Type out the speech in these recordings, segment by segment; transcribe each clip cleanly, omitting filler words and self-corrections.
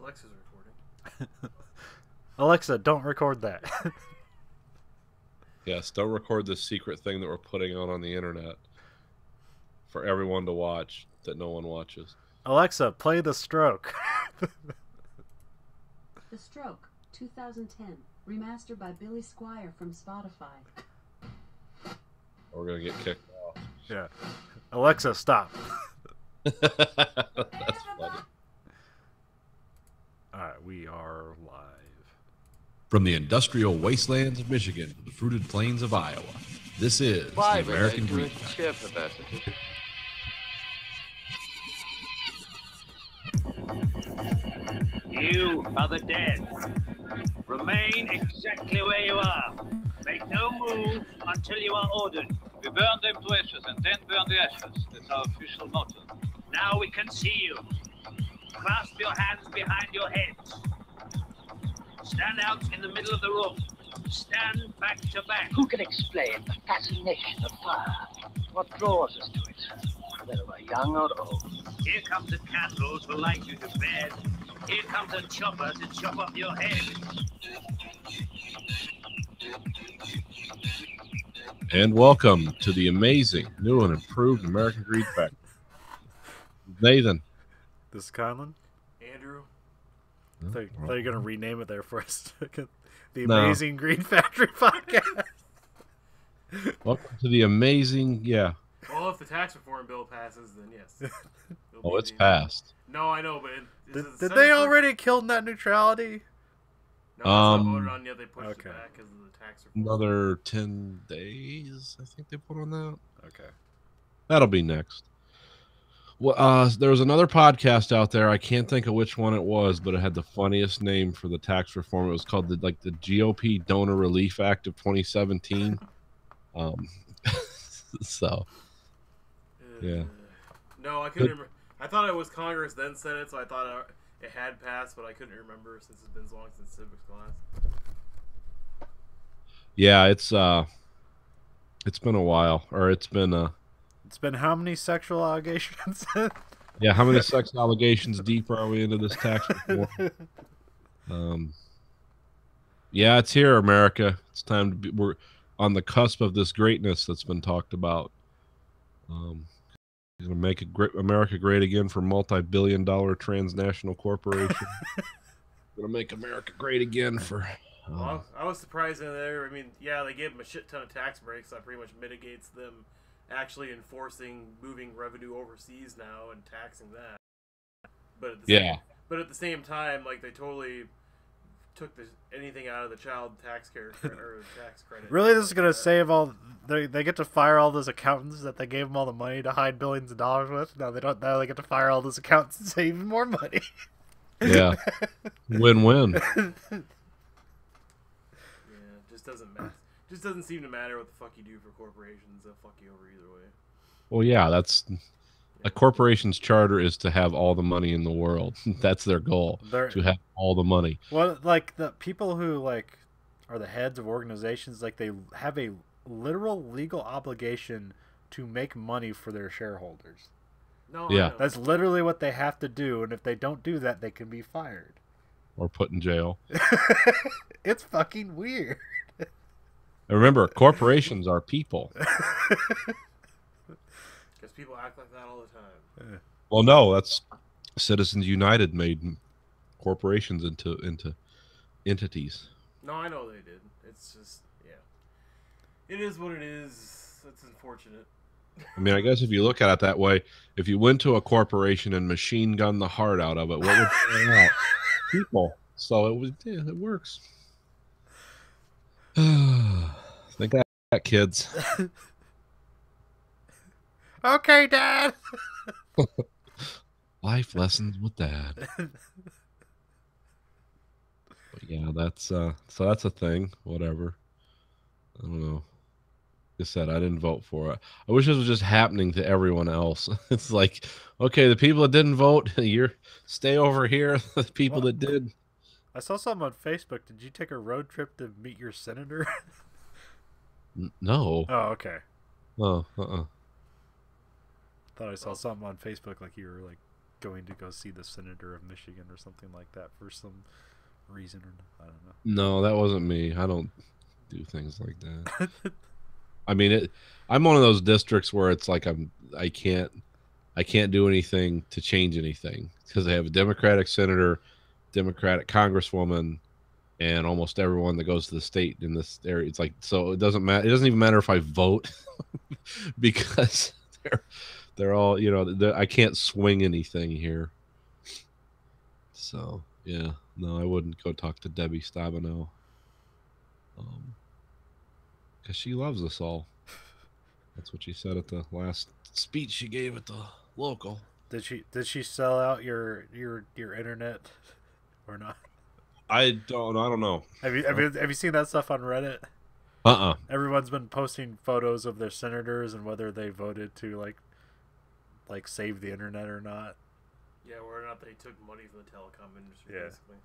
Alexa's recording. Alexa, don't record that. Yes, don't record this secret thing that we're putting out on the internet for everyone to watch that no one watches. Alexa, play The Stroke. The Stroke, 2010, remastered by Billy Squier from Spotify. We're going to get kicked off. Yeah. Alexa, stop. That's funny. Alright, we are live. From the industrial wastelands of Michigan to the fruited plains of Iowa, this is the American Green Factory. You are the dead. Remain exactly where you are. Make no move until you are ordered. We burn them to ashes and then burn the ashes. That's our official motto. Now we can see you. Clasp your hands behind your heads. Stand out in the middle of the room. Stand back to back. Who can explain the fascination of fire? What draws us to it, whether we're young or old? Here comes a candle to light you to bed. Here comes a chopper to chop off your head. And welcome to the amazing, new and improved American Greed Factory. Nathan. This is Conlon. Andrew. I thought you were going to rename it there for a second. The No. Amazing Green Factory Podcast. Welcome to the amazing, yeah. Well, if the tax reform bill passes, then yes. It'll Oh, be it's the- passed. No, I know, but Did they already kill net neutrality? No, it's not voted on yet. They pushed okay. it back because of the tax reform. Another 10 days, I think they put on that. Okay. That'll be next. Well, there was another podcast out there. I can't think of which one it was, but it had the funniest name for the tax reform. It was called the GOP Donor Relief Act of 2017. So, yeah. No, I couldn't remember. I thought it was Congress then Senate, so I thought it had passed, but I couldn't remember since it's been so long since civics class. Yeah, it's been a while, or it's been It's been how many sexual allegations? yeah. How many sex allegations deep are we into this tax reform? Yeah, it's here, America. It's time to be. We're on the cusp of this greatness that's been talked about. Going to make America great again for multi-billion-dollar transnational corporations. Going to make America great again for. Well, I was surprised in there. I mean, yeah, they gave them a shit ton of tax breaks. That pretty much mitigates them actually enforcing moving revenue overseas now and taxing that. But at the same time, like, they totally took anything out of the child tax care or tax credit. Really, this is going to save all... They get to fire all those accountants that they gave them all the money to hide billions of dollars with. Now they don't. Now they get to fire all those accountants and save even more money. Yeah, win-win. Yeah, it just doesn't matter. Just doesn't seem to matter what the fuck you do for corporations. They'll fuck you over either way. Well, yeah, that's a corporation's charter is to have all the money in the world. That's their goal, to have all the money. Well, like the people who like are the heads of organizations, like they have a literal legal obligation to make money for their shareholders. No, Yeah. I know. That's literally what they have to do, and if they don't do that, they can be fired. Or put in jail. It's fucking weird. And remember, corporations are people. Because people act like that all the time. Well, no, that's Citizens United made corporations into entities. No, I know they did. It's just, yeah. It is what it is. It's unfortunate. I mean, I guess if you look at it that way, if you went to a corporation and machine gun the heart out of it, what would turn out? People. So it works. Think of that, kids. Okay, Dad. Life lessons with Dad. But yeah, that's so that's a thing. Whatever. I don't know. Like I said, I didn't vote for it. I wish this was just happening to everyone else. It's like, okay, the people that didn't vote, you're stay over here. The people that did. I saw something on Facebook. Did you take a road trip to meet your senator? No. Oh, okay. Oh, Thought I saw something on Facebook like you were like going to go see the senator of Michigan or something like that for some reason, or I don't know. No, that wasn't me. I don't do things like that. I mean, I'm one of those districts where it's like I can't do anything to change anything because they have a Democratic senator, Democratic congresswoman, and almost everyone that goes to the state in this area. It's like, so it doesn't matter. It doesn't even matter if I vote because they're all, you know, I can't swing anything here. So yeah, no, I wouldn't go talk to Debbie Stabenow. Because she loves us all. That's what she said at the last speech she gave at the local. Did she sell out your internet or not? I don't know. Have you seen that stuff on Reddit? Everyone's been posting photos of their senators and whether they voted to like save the internet or not. Yeah, whether or not they took money from the telecom industry, basically.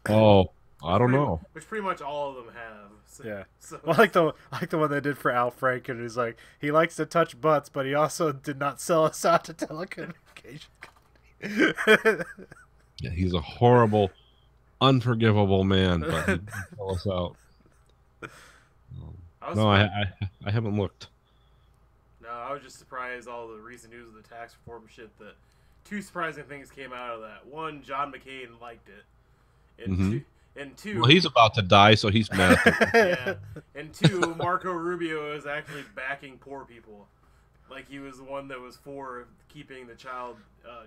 Oh, I don't know. Which pretty much all of them have. So, Yeah. So. Well, like the one they did for Al Franken, who's like, he likes to touch butts, but he also did not sell us out to telecommunications company. Yeah, he's a horrible, unforgivable man, but he didn't sell us out. I haven't looked. No, I was just surprised all the recent news of the tax reform shit. That two surprising things came out of that. One, John McCain liked it, and two. Well, he's about to die, so he's mad. Yeah, and two, Marco Rubio is actually backing poor people. Like he was the one that was for keeping the child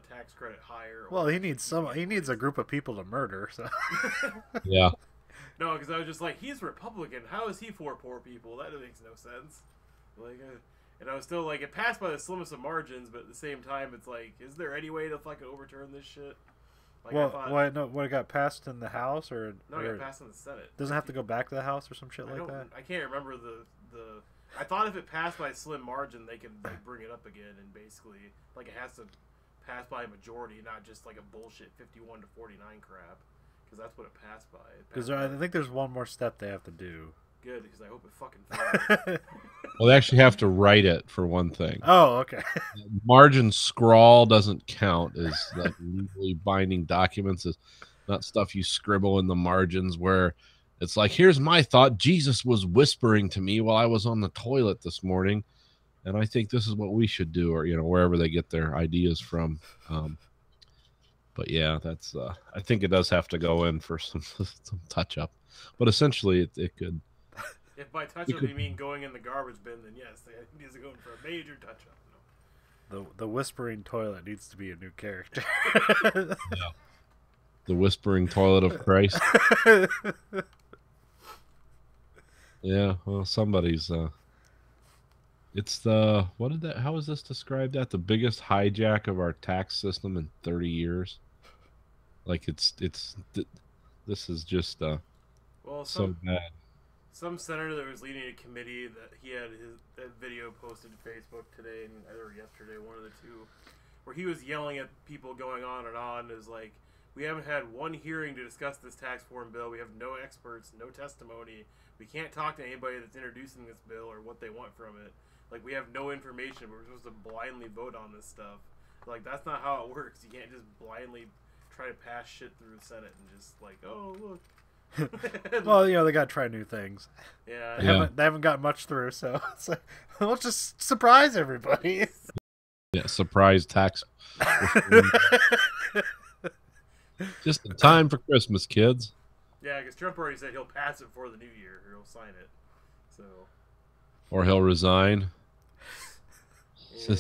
tax credit higher. Well, he needs a group of people to murder. So. Yeah. No, because I was just like, he's Republican. How is he for poor people? That makes no sense. Like, and I was still like, it passed by the slimmest of margins, but at the same time, it's like, is there any way to fucking overturn this shit? Like, well, what it got passed in the House or no, it got passed in the Senate. Doesn't have to go back to the House or some shit like that. I can't remember the. I thought if it passed by a slim margin, they could like bring it up again, and basically, like, it has to pass by a majority, not just like a bullshit 51 to 49 crap. Because that's what it passed by. Because I think there's one more step they have to do. Good, because I hope it fucking fails. Well, they actually have to write it for one thing. Oh, okay. Margin scrawl doesn't count as like legally binding documents. It's not stuff you scribble in the margins where it's like, here's my thought. Jesus was whispering to me while I was on the toilet this morning, and I think this is what we should do, or, you know, wherever they get their ideas from. But yeah, that's. I think it does have to go in for some touch up, but essentially it could. If by touch up you mean going in the garbage bin, then yes, it needs to go in for a major touch up. No. The whispering toilet needs to be a new character. Yeah. The whispering toilet of Christ. Yeah, well, somebody's. It's the how is this described? At the biggest hijack of our tax system in 30 years. Like this is just so bad. Some senator that was leading a committee that he had that video posted to Facebook today and either yesterday, one of the two, where he was yelling at people going on and on. Is like, we haven't had one hearing to discuss this tax reform bill. We have no experts, no testimony. We can't talk to anybody that's introducing this bill or what they want from it. Like, we have no information, but we're supposed to blindly vote on this stuff. Like, that's not how it works. You can't just blindly try to pass shit through the Senate and just like, oh, look. Well, you know, they got to try new things. Yeah. They haven't got much through, so it's like, we'll just surprise everybody. Yeah, surprise tax. Just in time for Christmas, kids. Yeah, because Trump already said he'll pass it before the new year, or he'll sign it. So. Or he'll resign. Yeah.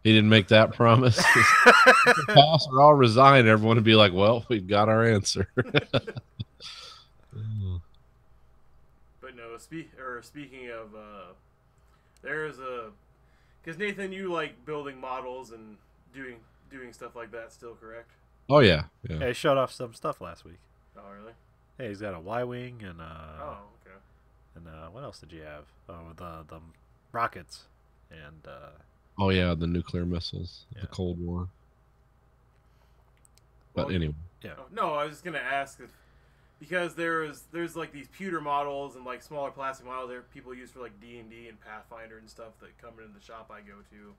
He didn't make that promise. Pass or I'll resign. Everyone would be like, well, we've got our answer. But no, speaking of, there's a... Because Nathan, you like building models and doing stuff like that still, correct? Oh, yeah. Yeah, he showed off some stuff last week. Oh, really? Hey, he's got a Y-wing and oh, okay. And what else did you have? Oh, the rockets and oh yeah, the nuclear missiles, yeah. The Cold War. But anyway, yeah. No, I was just gonna ask because there's like these pewter models and like smaller plastic models that people use for like D&D and Pathfinder and stuff that come into the shop I go to,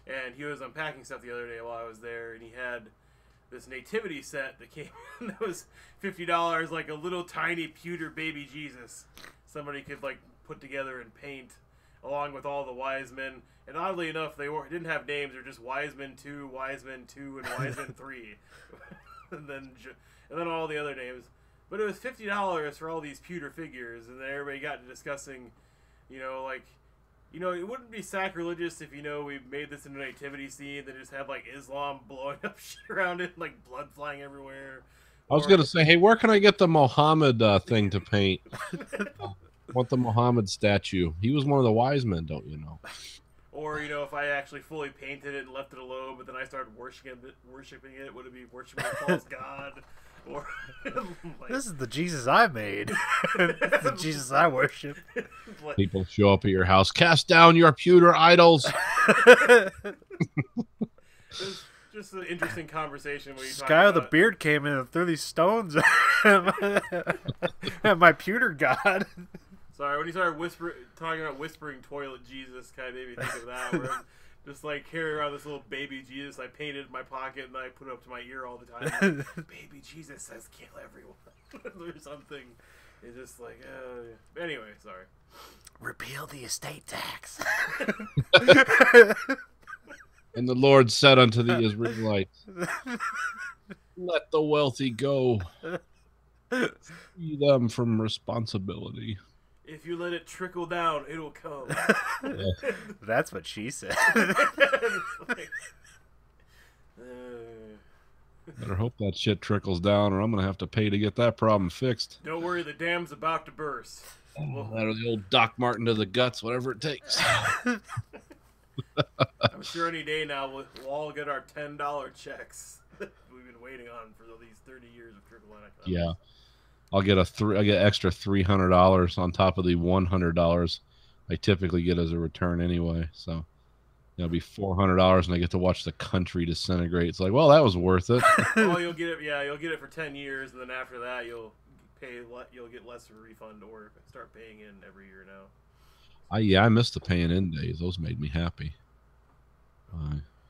and he was unpacking stuff the other day while I was there, and he had this nativity set that came that was $50, like a little tiny pewter baby Jesus somebody could like put together and paint, along with all the wise men. And oddly enough, they didn't have names; they're just Wise Men 2, Wise Men 2, and Wise Men 3, and then all the other names. But it was $50 for all these pewter figures, and then everybody got to discussing, like. It wouldn't be sacrilegious if, we made this into a nativity scene that just had, like, Islam blowing up shit around it, like, blood flying everywhere. I was going to say, hey, where can I get the Muhammad thing to paint? I want the Muhammad statue. He was one of the wise men, don't you know? Or, if I actually fully painted it and left it alone, but then I started worshiping it, would it be worshiping a false god? Or, like, this is the Jesus I made. This is the Jesus I worship. People show up at your house. Cast down your pewter idols. It's just an interesting conversation. When you Guy with the beard came in and threw these stones at my pewter god. Sorry, when you started talking about whispering toilet Jesus, kind of made me think of that. Where I'm just like carrying around this little baby Jesus I painted in my pocket and I put it up to my ear all the time. Like, baby Jesus says kill everyone or something. It's just like, anyway, sorry. Repeal the estate tax. And the Lord said unto the Israelites, let the wealthy go. Free them from responsibility. If you let it trickle down, it'll come. Yeah. That's what she said. Better hope that shit trickles down, or I'm going to have to pay to get that problem fixed. Don't worry, the dam's about to burst. That or the old Doc Martin to the guts, whatever it takes. I'm sure any day now we'll all get our $10 checks that we've been waiting on for these 30 years of trickle-down economics. Yeah. I'll get extra $300 on top of the $100 I typically get as a return anyway. So it'll be $400, and I get to watch the country disintegrate. It's like, well, that was worth it. Well, you'll get it. Yeah, you'll get it for 10 years, and then after that, you'll get less of a refund or start paying in every year now. I missed the paying in days. Those made me happy.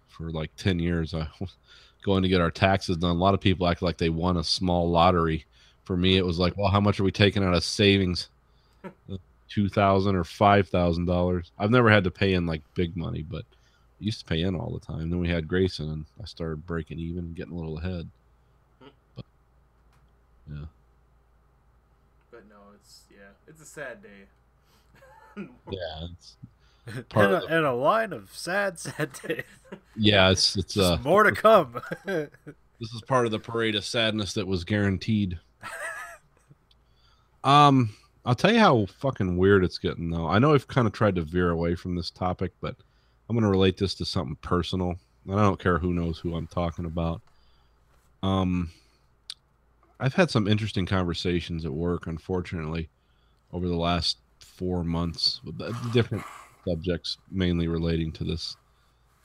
For like 10 years, I was going to get our taxes done. A lot of people act like they won a small lottery. For me, it was like, well, how much are we taking out of savings? $2,000 or $5,000. I've never had to pay in like big money, but I used to pay in all the time. Then we had Grayson, and I started breaking even and getting a little ahead. But yeah. But no, it's a sad day. Yeah, it's part and a line of sad days. Yeah, it's more to come. This is part of the parade of sadness that was guaranteed. I'll tell you how fucking weird it's getting, though. I know I've kind of tried to veer away from this topic, but I'm going to relate this to something personal. And I don't care who knows who I'm talking about. I've had some interesting conversations at work, unfortunately, over the last 4 months with different subjects, mainly relating to this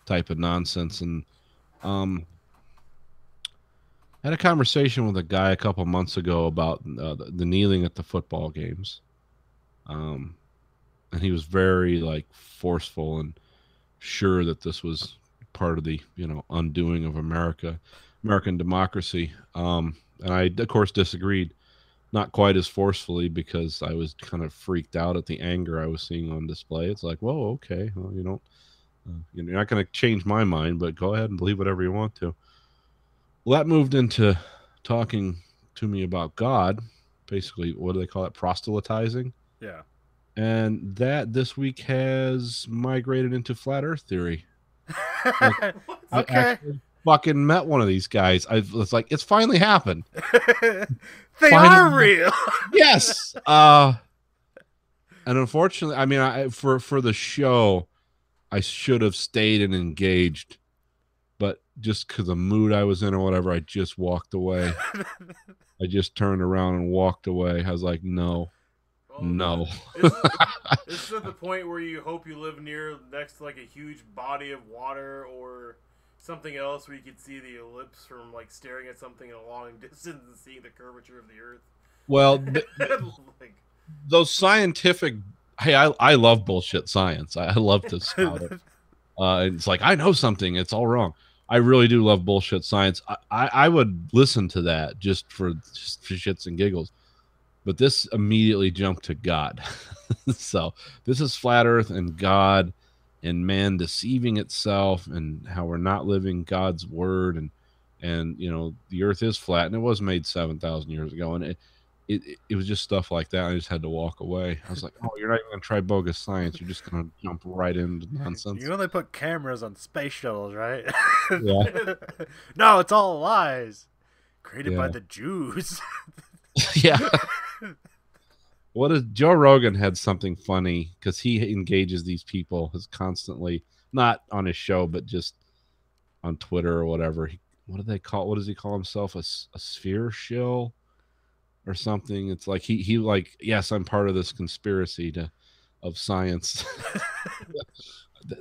type of nonsense. And I had a conversation with a guy a couple months ago about the kneeling at the football games. And he was very like forceful and sure that this was part of the, undoing of American democracy. And I, of course, disagreed, not quite as forcefully, because I was kind of freaked out at the anger I was seeing on display. It's like, whoa, okay, well, you're not going to change my mind, but go ahead and believe whatever you want to. Well, that moved into talking to me about God, basically, what do they call it? Proselytizing. Yeah. And that this week has migrated into flat earth theory. Okay. I fucking met one of these guys. It's like, it's finally happened. They are real. Yes. And unfortunately, I mean, for the show, I should have stayed and engaged. But just because the mood I was in or whatever, I just walked away. I just turned around and walked away. I was like, no. No. This is at the point where you hope you live next to like a huge body of water or something else where you could see the ellipse from like staring at something at a long distance and seeing the curvature of the earth. Well, those scientific... Hey, I love bullshit science. I love to spout it. It's like, I know something. It's all wrong. I really do love bullshit science. I would listen to that just for shits and giggles. But this immediately jumped to God. So this is flat Earth and God and man deceiving itself and how we're not living God's word. And you know, the Earth is flat and it was made 7,000 years ago. And it was just stuff like that. I just had to walk away. I was like, oh, you're not even going to try bogus science. You're just going to jump right into nonsense. You know they put cameras on space shuttles, right? Yeah. No, it's all lies. Created by Yeah. the Jews. Yeah. What is Joe Rogan had something funny because he engages these people is constantly, not on his show, but just on Twitter or whatever. What do they call? What does he call himself? A sphere shill or something? It's like he like, yes, I'm part of this conspiracy of science.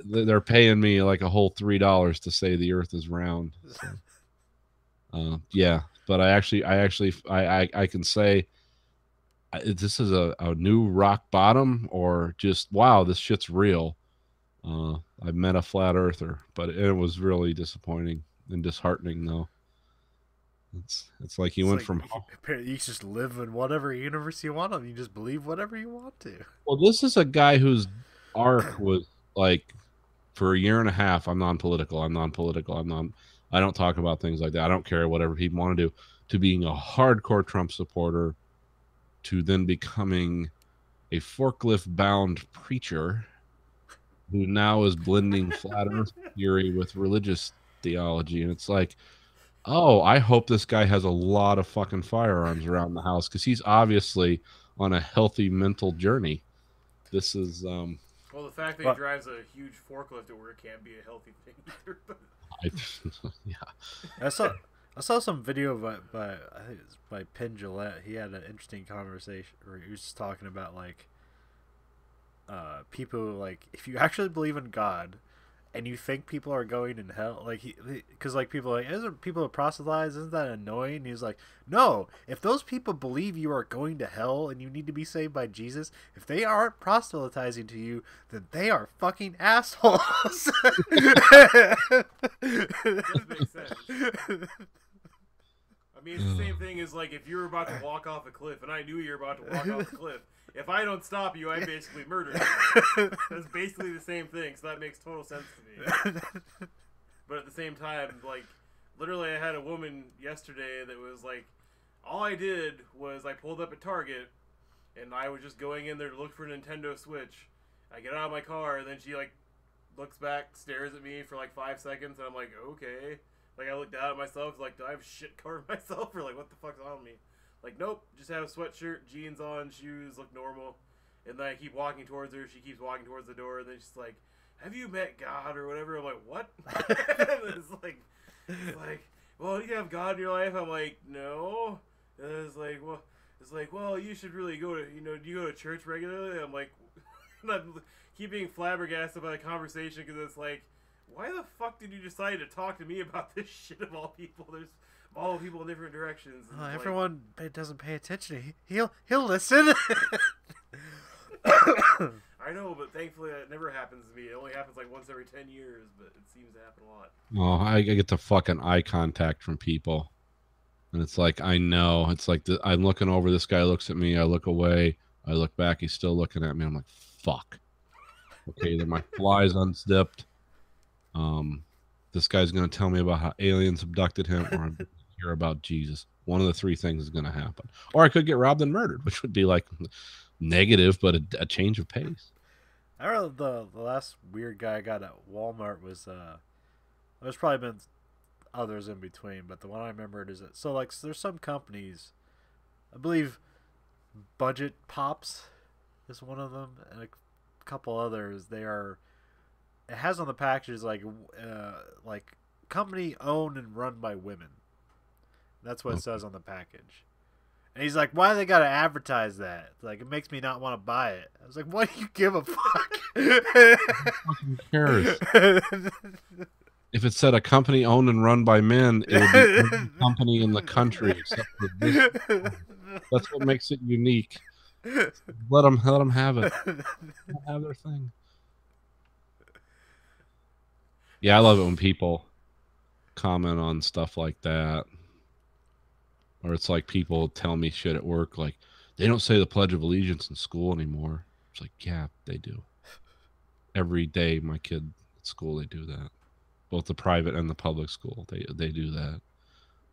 They're paying me like a whole $3 to say the Earth is round. So, yeah, but I can say this is a new rock bottom, or just wow, this shit's real. I met a flat earther, but it was really disappointing and disheartening though. It's like you went from you just live in whatever universe you want, and you just believe whatever you want to. Well, this is a guy whose arc was like, for a year and a half, I'm non-political. I don't talk about things like that. I don't care whatever people want to do, to being a hardcore Trump supporter, to then becoming a forklift-bound preacher who now is blending flat earth theory with religious theology. And it's like, oh, I hope this guy has a lot of fucking firearms around the house, because he's obviously on a healthy mental journey. This is well, the fact that he drives a huge forklift at work can't be a healthy thing either. But yeah, I saw some video by I think it's by Penn Jillette. He had an interesting conversation where he was just talking about like people, like, if you actually believe in God and you think people are going in hell, like, because like people are like, isn't people who proselytize, isn't that annoying? And he's like, no, if those people believe you are going to hell and you need to be saved by Jesus, if they aren't proselytizing to you, then they are fucking assholes. it does make sense. I mean, it's the same thing as like if you were about to walk off a cliff and I knew you were about to walk off a cliff. If I don't stop you, I basically murdered you. That's basically the same thing, so that makes total sense to me. But at the same time, like, literally I had a woman yesterday that was like, all I did was I pulled up at Target, and I was just going in there to look for a Nintendo Switch. I get out of my car, and then she, like, looks back, stares at me for, like, 5 seconds, and I'm like, okay. Like, I looked down at myself, like, do I have shit covered myself, or, like, what the fuck's on me? Like, nope, just have a sweatshirt, jeans on, shoes, look normal. And then I keep walking towards her, she keeps walking towards the door, and then she's like, have you met God, or whatever? I'm like, what? And it's like, well, you have God in your life? I'm like, no. And it's like, well, you should really go to, do you go to church regularly? I'm like, and I keep being flabbergasted by the conversation, because it's like, why the fuck did you decide to talk to me about this shit of all people? There's all people in different directions. Everyone doesn't pay attention. He'll listen. I know, but thankfully that never happens to me. It only happens like once every 10 years, but it seems to happen a lot. Oh, I get the fucking eye contact from people. And it's like, I know. It's like, I'm looking over, this guy looks at me, I look away, I look back, he's still looking at me. I'm like, fuck. Okay, either my fly's unzipped, this guy's going to tell me about how aliens abducted him, or I'm going to hear about Jesus. One of the three things is going to happen. Or I could get robbed and murdered, which would be like negative, but a change of pace. I remember the last weird guy I got at Walmart was, there's probably been others in between, but the one I remembered is that, so like, there's some companies, I believe Budget Pops is one of them, and a couple others. It has on the packages like company owned and run by women. That's what it says on the package. And he's like, why do they gotta advertise that? Like, it makes me not want to buy it. I was like, what do you give a fuck? Who cares? If it said a company owned and run by men, it would be every company in the country except for this. That's what makes it unique. Let them have it. Let them have their thing. Yeah, I love it when people comment on stuff like that. Or it's like people tell me shit at work, like, they don't say the Pledge of Allegiance in school anymore. It's like, yeah, they do. Every day, my kid at school, they do that. Both the private and the public school, they do that.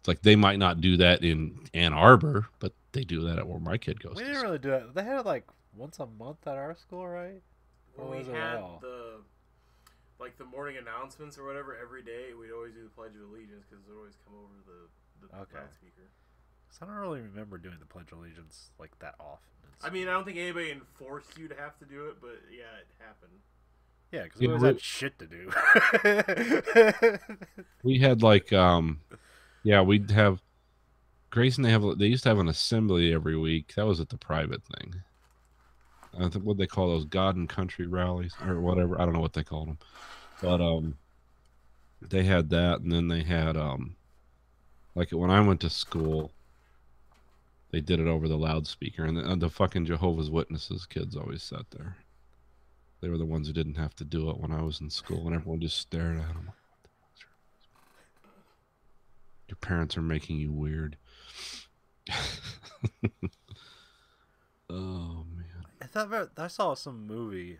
It's like they might not do that in Ann Arbor, but they do that at where my kid goes We to didn't school. really do it. They had it like once a month at our school, right? When Or we was it had all? the morning announcements or whatever every day, we'd always do the Pledge of Allegiance because it would always come over the Okay. loudspeaker. I don't really remember doing the Pledge of Allegiance like that often. I mean, I don't think anybody enforced you to have to do it, but yeah, it happened. Yeah, because Yeah, we always had shit to do. We had like, yeah, we'd have Grayson. They used to have an assembly every week. That was at the private thing. I think what they call those God and Country rallies or whatever. I don't know what they called them, but they had that, and then they had like when I went to school, they did it over the loudspeaker, and the fucking Jehovah's Witnesses kids always sat there. They were the ones who didn't have to do it when I was in school, and everyone just stared at them. Your parents are making you weird. Oh man! I saw some movie.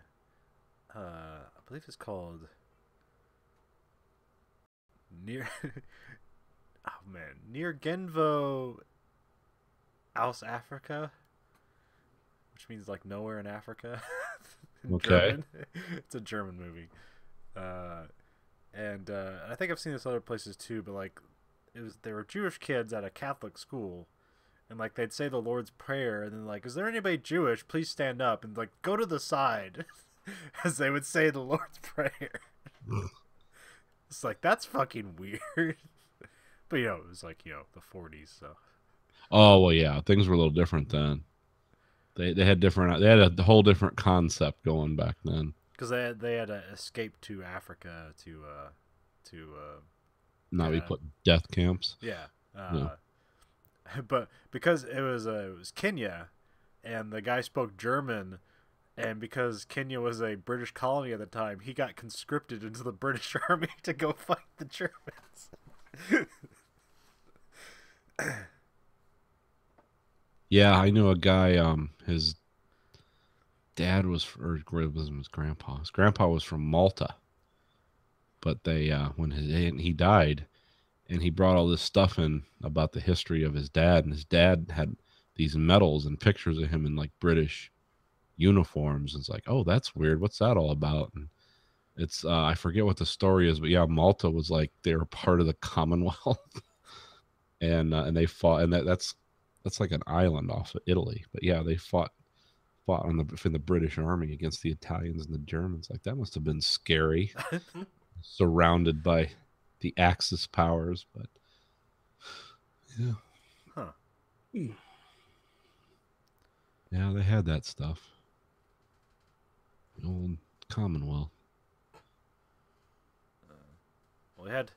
I believe it's called Near. Oh man, Near Genvo, Aus Africa, which means like nowhere in Africa. In Okay. German. It's a German movie, and I think I've seen this other places too. But like, they were Jewish kids at a Catholic school, and like they'd say the Lord's Prayer, and then like, is there anybody Jewish? Please stand up, and like go to the side, as they would say the Lord's Prayer. It's like that's fucking weird. But you know, it was like, you know, the 40s, so. Oh well, yeah, things were a little different then. They had a whole different concept going back then. Because they had to escape to Africa to Now we Yeah. put death camps. yeah. Yeah. But because it was Kenya, and the guy spoke German, and because Kenya was a British colony at the time, he got conscripted into the British Army to go fight the Germans. Yeah, I knew a guy. His dad was, or it was his grandpa. His grandpa was from Malta, but they when he died, and he brought all this stuff in about the history of his dad, and his dad had these medals and pictures of him in like British uniforms. It's like, oh, that's weird. What's that all about? And it's I forget what the story is, but yeah, Malta was like they were part of the Commonwealth, and they fought, and that's like an island off of Italy. But yeah, they fought in the British Army against the Italians and the Germans. Like that must have been scary, surrounded by the Axis powers. But yeah, Huh. yeah, they had that stuff. The old Commonwealth. Well, we had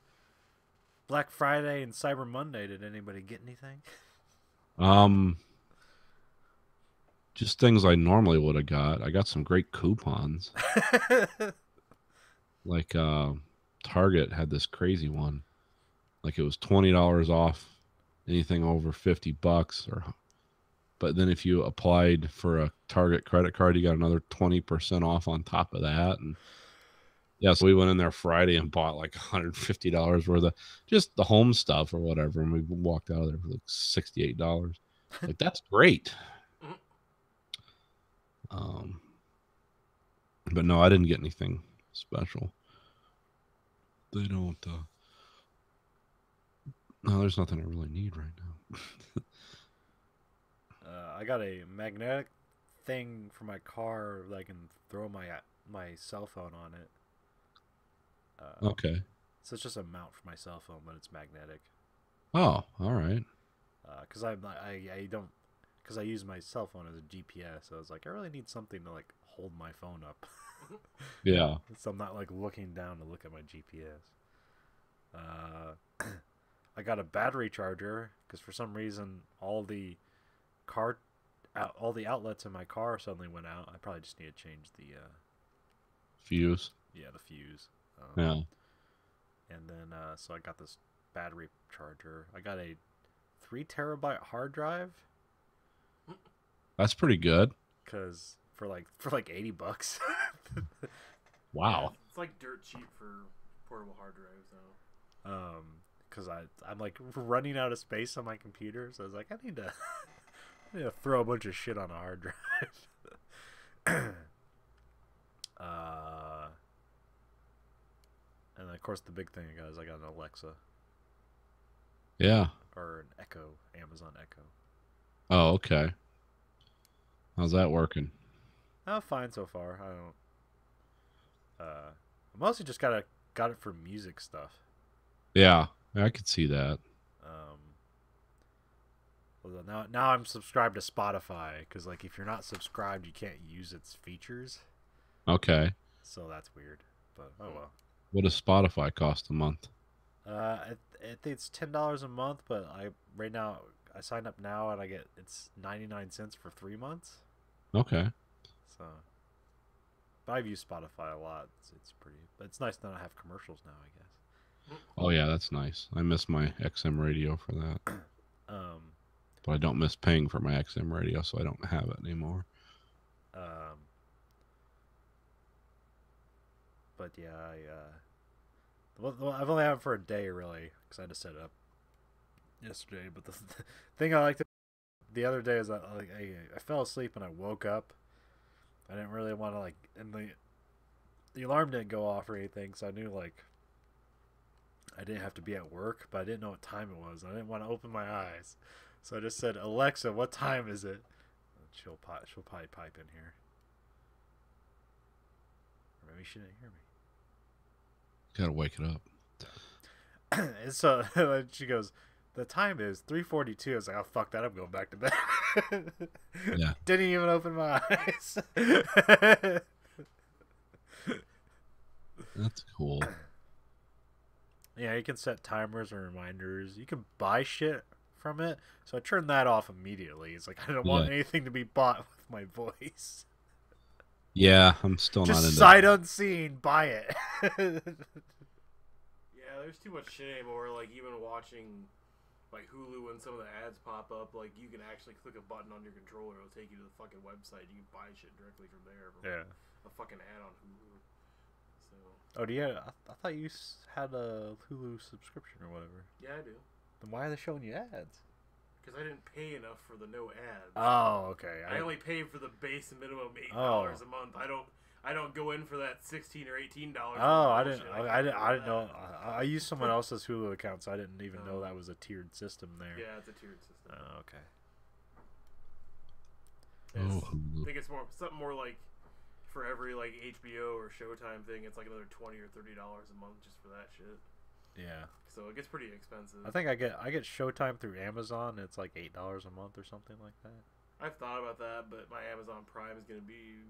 Black Friday and Cyber Monday. Did anybody get anything? Just things I normally would have got. I got some great coupons. Like Target had this crazy one. Like it was $20 off anything over $50 but then if you applied for a Target credit card, you got another 20% off on top of that. And yeah, so we went in there Friday and bought like $150 worth of just the home stuff or whatever, and we walked out of there for like $68. Like that's great. But no, I didn't get anything special. They don't. No, there's nothing I really need right now. I got a magnetic thing for my car that I can throw my cell phone on it. Okay. So it's just a mount for my cell phone, but it's magnetic. Oh, all right. Because I don't, because I use my cell phone as a GPS. So I was like, I really need something to like hold my phone up. Yeah. So I'm not like looking down to look at my GPS. I got a battery charger because for some reason all the outlets in my car suddenly went out. I probably just need to change the Fuse. the fuse. Yeah. And then so I got this battery charger. I got a 3 terabyte hard drive. That's pretty good. Cause for like $80. Wow. It's like dirt cheap for portable hard drives now. Cause I'm like running out of space on my computer, so I was like, I need to throw a bunch of shit on a hard drive. And of course the big thing I got is I got an Alexa. Yeah. Or an Echo, Amazon Echo. Oh, okay. How's that working? Oh, fine so far. I don't. I mostly just got it for music stuff. Yeah, I could see that. Well, now I'm subscribed to Spotify because like if you're not subscribed, you can't use its features. Okay. So that's weird, but oh well. What does Spotify cost a month? I think it's $10 a month, but right now I sign up now and it's 99 cents for 3 months. Okay. So, but I've used Spotify a lot. It's pretty, but it's nice to not have commercials now, I guess. Oh yeah, that's nice. I miss my XM radio for that. But I don't miss paying for my XM radio, so I don't have it anymore. But yeah, I've only had it for a day really, because I had to set it up yesterday. But the thing I liked the other day is that I fell asleep and I woke up. I didn't really want to and the alarm didn't go off or anything, so I knew I didn't have to be at work, but I didn't know what time it was. I didn't want to open my eyes, so I just said, "Alexa, what time is it?" She'll probably pipe in here, or maybe she didn't hear me. Gotta wake it up. And so she goes, "The time is 3:42." I was like, "Oh fuck that! I'm going back to bed." Yeah. Didn't even open my eyes. That's cool. Yeah, you can set timers and reminders. You can buy shit from it. So I turned that off immediately. It's like I don't want anything to be bought with my voice. Yeah, I'm still not into Just sight unseen, buy it. Yeah, there's too much shit anymore. Like even watching Hulu, when some of the ads pop up, you can actually click a button on your controller, it'll take you to the fucking website. You can buy shit directly from there. From a fucking ad on Hulu. So. Oh, do you? I thought you had a Hulu subscription or whatever. Yeah, I do. Then why are they showing you ads? Because I didn't pay enough for the no ads. Oh, okay. I only paid for the base minimum $8 a month. I don't go in for that $16 or $18. Oh, I didn't know. I used someone else's Hulu account, so I didn't even know that was a tiered system there. Yeah, it's a tiered system. Oh, okay. I think it's something more like for every HBO or Showtime thing, it's another $20 or $30 a month just for that shit. Yeah. So it gets pretty expensive. I think I get Showtime through Amazon. It's like $8 a month or something like that. I've thought about that, but my Amazon Prime is going to be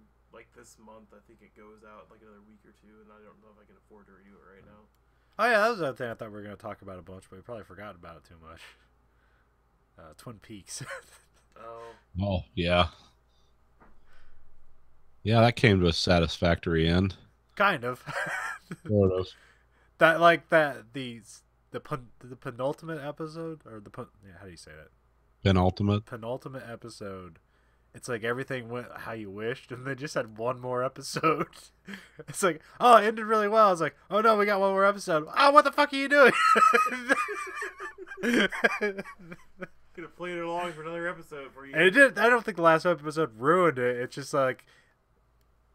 this month. I think it goes out another week or two, and I don't know if I can afford to renew it right now. Oh yeah, that was the other thing I thought we were going to talk about a bunch, but we probably forgot about it too much. Twin Peaks. Oh yeah. Yeah, that came to a satisfactory end. Kind of. Sort of. The penultimate episode, or how do you say that? Penultimate episode. It's like everything went how you wished, and they just had one more episode. It's like, oh, it ended really well. I was like, oh no, we got one more episode. Oh, what the fuck are you doing? Could have played it along for another episode for you. And it did. I don't think the last episode ruined it. It's just like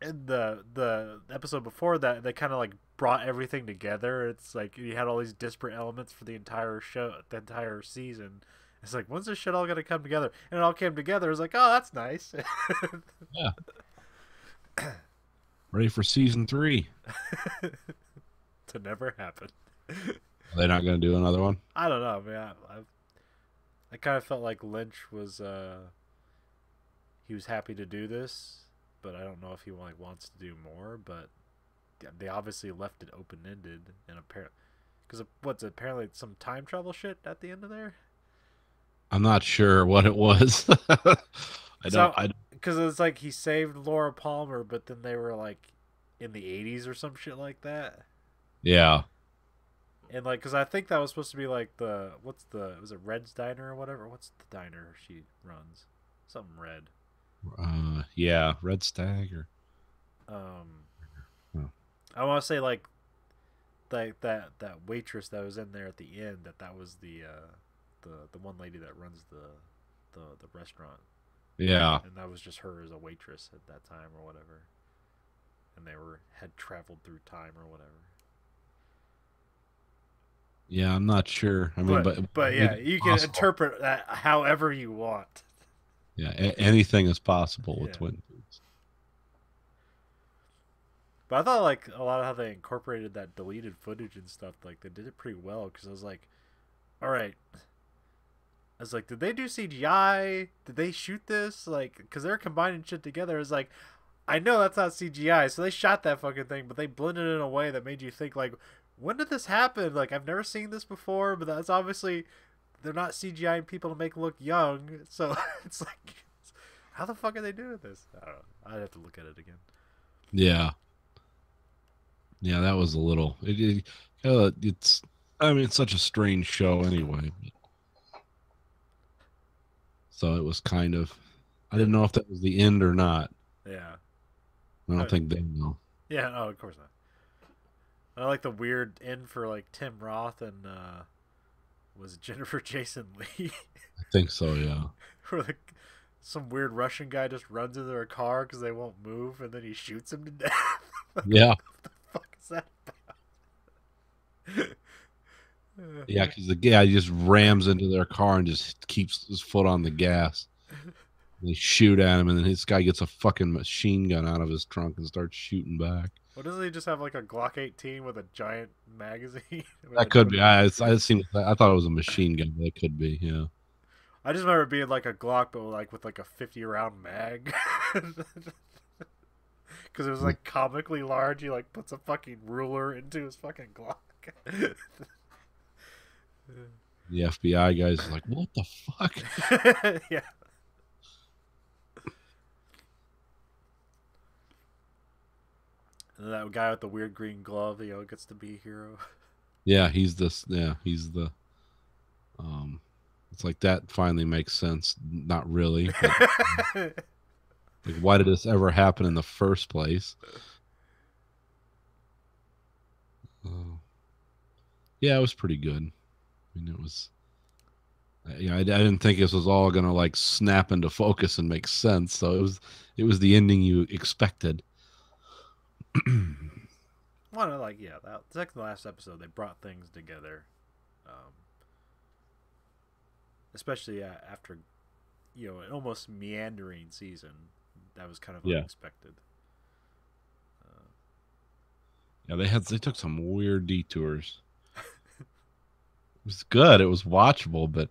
in the episode before that, they kind of brought everything together. It's like you had all these disparate elements for the entire show, the entire season. It's like, when's this shit all gonna come together? And it all came together. It's like, oh, that's nice. Yeah. Ready for season 3. To never happen. Are they not gonna do another one? I don't know, man. I kind of felt like Lynch was he was happy to do this, but I don't know if he wants to do more. But they obviously left it open ended, and apparently some time travel shit at the end of there. I'm not sure what it was. Because it's like he saved Laura Palmer, but then they were in the 80s or some shit like that. Yeah. And like, cause I think that was supposed to be like was it Red's Diner or whatever? What's the diner she runs? Something Red. Yeah, Red Stag or. Oh. I want to say like that waitress that was in there at the end. That was the one lady that runs the restaurant. Yeah. And that was just her as a waitress at that time or whatever. And they had traveled through time or whatever. Yeah, I'm not sure. I mean, but yeah, you can interpret that however you want. Yeah, anything is possible with Twin Peaks. But I thought like a lot of how they incorporated that deleted footage and stuff, like they did it pretty well. Because I was like, all right. I was like, did they do CGI? Did they shoot this? Like, because they're combining shit together. It's like, I know that's not CGI, so they shot that fucking thing, but they blended it in a way that made you think like, when did this happen? Like, I've never seen this before, but that's obviously they're not CGIing people to make look young. So it's like, how the fuck are they doing this? I don't know. I'd have to look at it again. Yeah. Yeah, that was a little. It's. I mean, it's such a strange show anyway. So it was kind of. I didn't know if that was the end or not. Yeah. I don't think they know. Yeah, no, of course not. I like the weird end for like Tim Roth and was it Jennifer Jason Leigh? I think so, yeah. Where some weird Russian guy just runs into their car because they won't move, and then he shoots him to death. Yeah. What the fuck is that about? Yeah, because the guy just rams into their car and just keeps his foot on the gas. They shoot at him, and then this guy gets a fucking machine gun out of his trunk and starts shooting back. What doesn't he just have like a Glock 18 with a giant magazine? That could be. I thought it was a machine gun, but it could be. Yeah. I just remember it being like a Glock, but like with like a 50-round mag. Because it was like comically large. He like puts a fucking ruler into his fucking Glock. The FBI guys are like, what the fuck? Yeah. And that guy with the weird green glove, gets to be a hero. Yeah, he's the. It's like that finally makes sense. Not really. But, like, why did this ever happen in the first place? Yeah, it was pretty good. I mean, it was. I didn't think this was all gonna like snap into focus and make sense. So it was the ending you expected. Well, like that second to last episode, they brought things together, especially after an almost meandering season. That was kind of unexpected. Yeah, they took some weird detours. It was good. It was watchable, but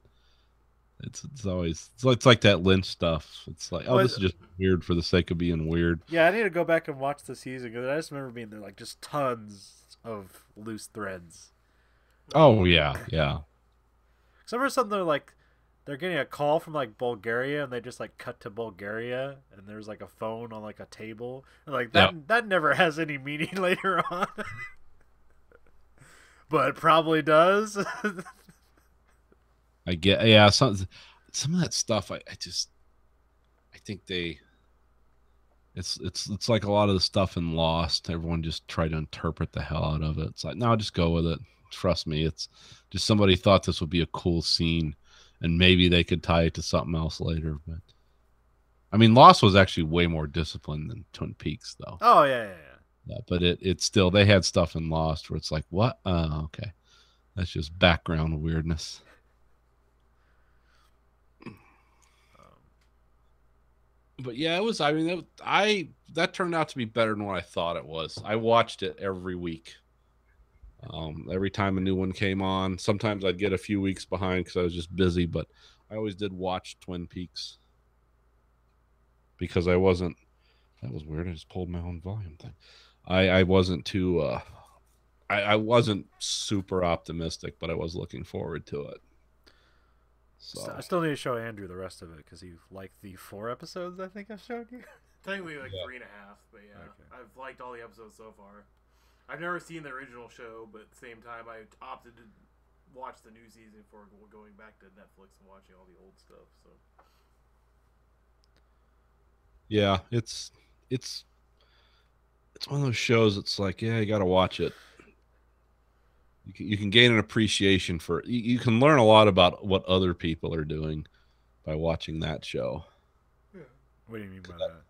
it's like that Lynch stuff. It's like, this is just weird for the sake of being weird. Yeah, I need to go back and watch the season because I just remember being there like just tons of loose threads. Oh yeah, yeah. Because I remember something like they're getting a call from like Bulgaria and they just like cut to Bulgaria and there's like a phone on like a table and like that never has any meaning later on. But it probably does. I get some of that stuff. I think it's like a lot of the stuff in Lost. Everyone just tried to interpret the hell out of it. It's like, no, just go with it. Trust me. It's just somebody thought this would be a cool scene, and maybe they could tie it to something else later. But I mean, Lost was actually way more disciplined than Twin Peaks, though. Oh yeah. But it's still, they had stuff in Lost where it's like, what? Okay, that's just background weirdness. But yeah, it was. I mean, that turned out to be better than what I thought it was. I watched it every week. Every time a new one came on, sometimes I'd get a few weeks behind because I was just busy. But I always did watch Twin Peaks because I wasn't. That was weird. I just pulled my own volume thing. I wasn't too. I wasn't super optimistic, but I was looking forward to it. So I still need to show Andrew the rest of it because he liked the 4 episodes I think I've showed you. Technically like 3.5, but yeah, okay. I've liked all the episodes so far. I've never seen the original show, but at the same time, I opted to watch the new season before going back to Netflix and watching all the old stuff. So Yeah, it's one of those shows. It's like, yeah, you got to watch it. You can gain an appreciation for it. You can learn a lot about what other people are doing by watching that show. What do you mean by that?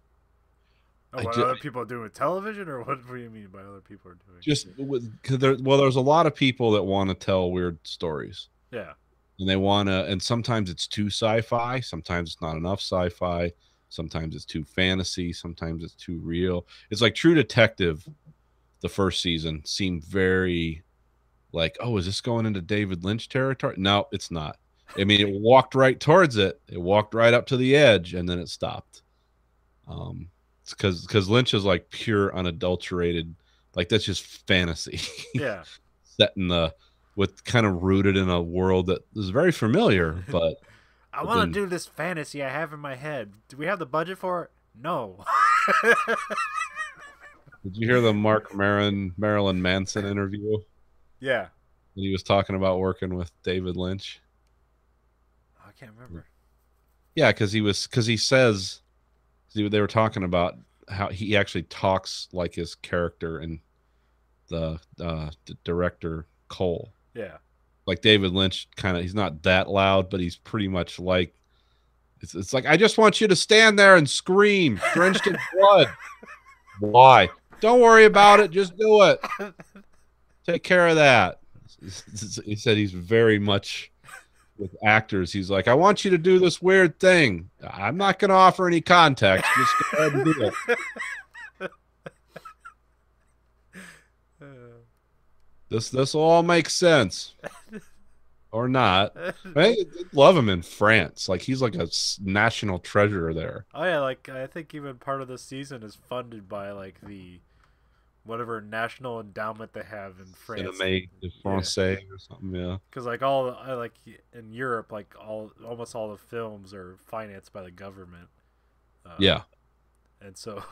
Oh, I what ju- other people are doing with television, or what do you mean by other people are doing? Just there's a lot of people that want to tell weird stories, Yeah. and they want to, and sometimes it's too sci-fi, sometimes it's not enough sci-fi, sometimes it's too fantasy, sometimes it's too real. It's like True Detective. The first season seemed very like, oh, is this going into David Lynch territory? No, it's not. I mean, it walked right towards it. It walked right up to the edge, and then it stopped. It's because Lynch is like pure, unadulterated, like that's just fantasy. Yeah. Set in with kind of rooted in a world that is very familiar, but I want to do this fantasy I have in my head. Do we have the budget for it? No. Did you hear the Marilyn Manson interview? Yeah. He was talking about working with David Lynch. I can't remember. Yeah, because he says they were talking about how he actually talks like his character in the director Cole. Yeah. Like David Lynch, he's not that loud, but he's pretty much like it's like, I just want you to stand there and scream, drenched in blood. Why? Don't worry about it. Just do it. Take care of that. He said he's very much with actors. He's like, I want you to do this weird thing. I'm not going to offer any context. Just go ahead and do it. This will all make sense. Or not. I love him in France. Like, he's like a national treasure there. Oh yeah, like I think even part of the season is funded by like the whatever national endowment they have in France. Cinéma de Francais or something, yeah. Because like like in Europe, like almost all the films are financed by the government. Yeah. And so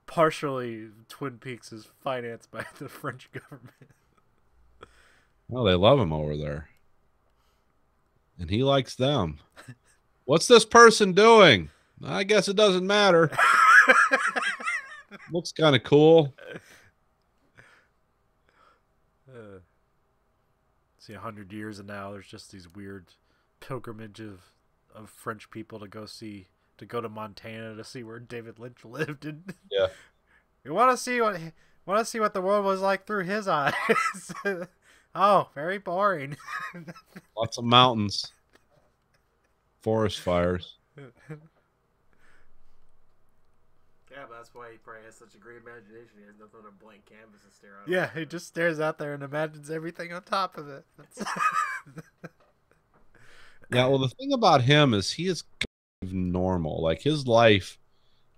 partially Twin Peaks is financed by the French government. Well, they love him over there. And he likes them. What's this person doing? I guess it doesn't matter. Looks kind of cool. See, 100 years and now there's just these weird pilgrimage of French people to go to Montana to see where David Lynch lived. And yeah, you want to see what the world was like through his eyes. Oh, very boring. Lots of mountains, forest fires. Yeah, but that's why he probably has such a great imagination. He has nothing but a blank canvas to stare at. Yeah, he just stares out there and imagines everything on top of it. Yeah, well, the thing about him is he is kind of normal. Like, his life,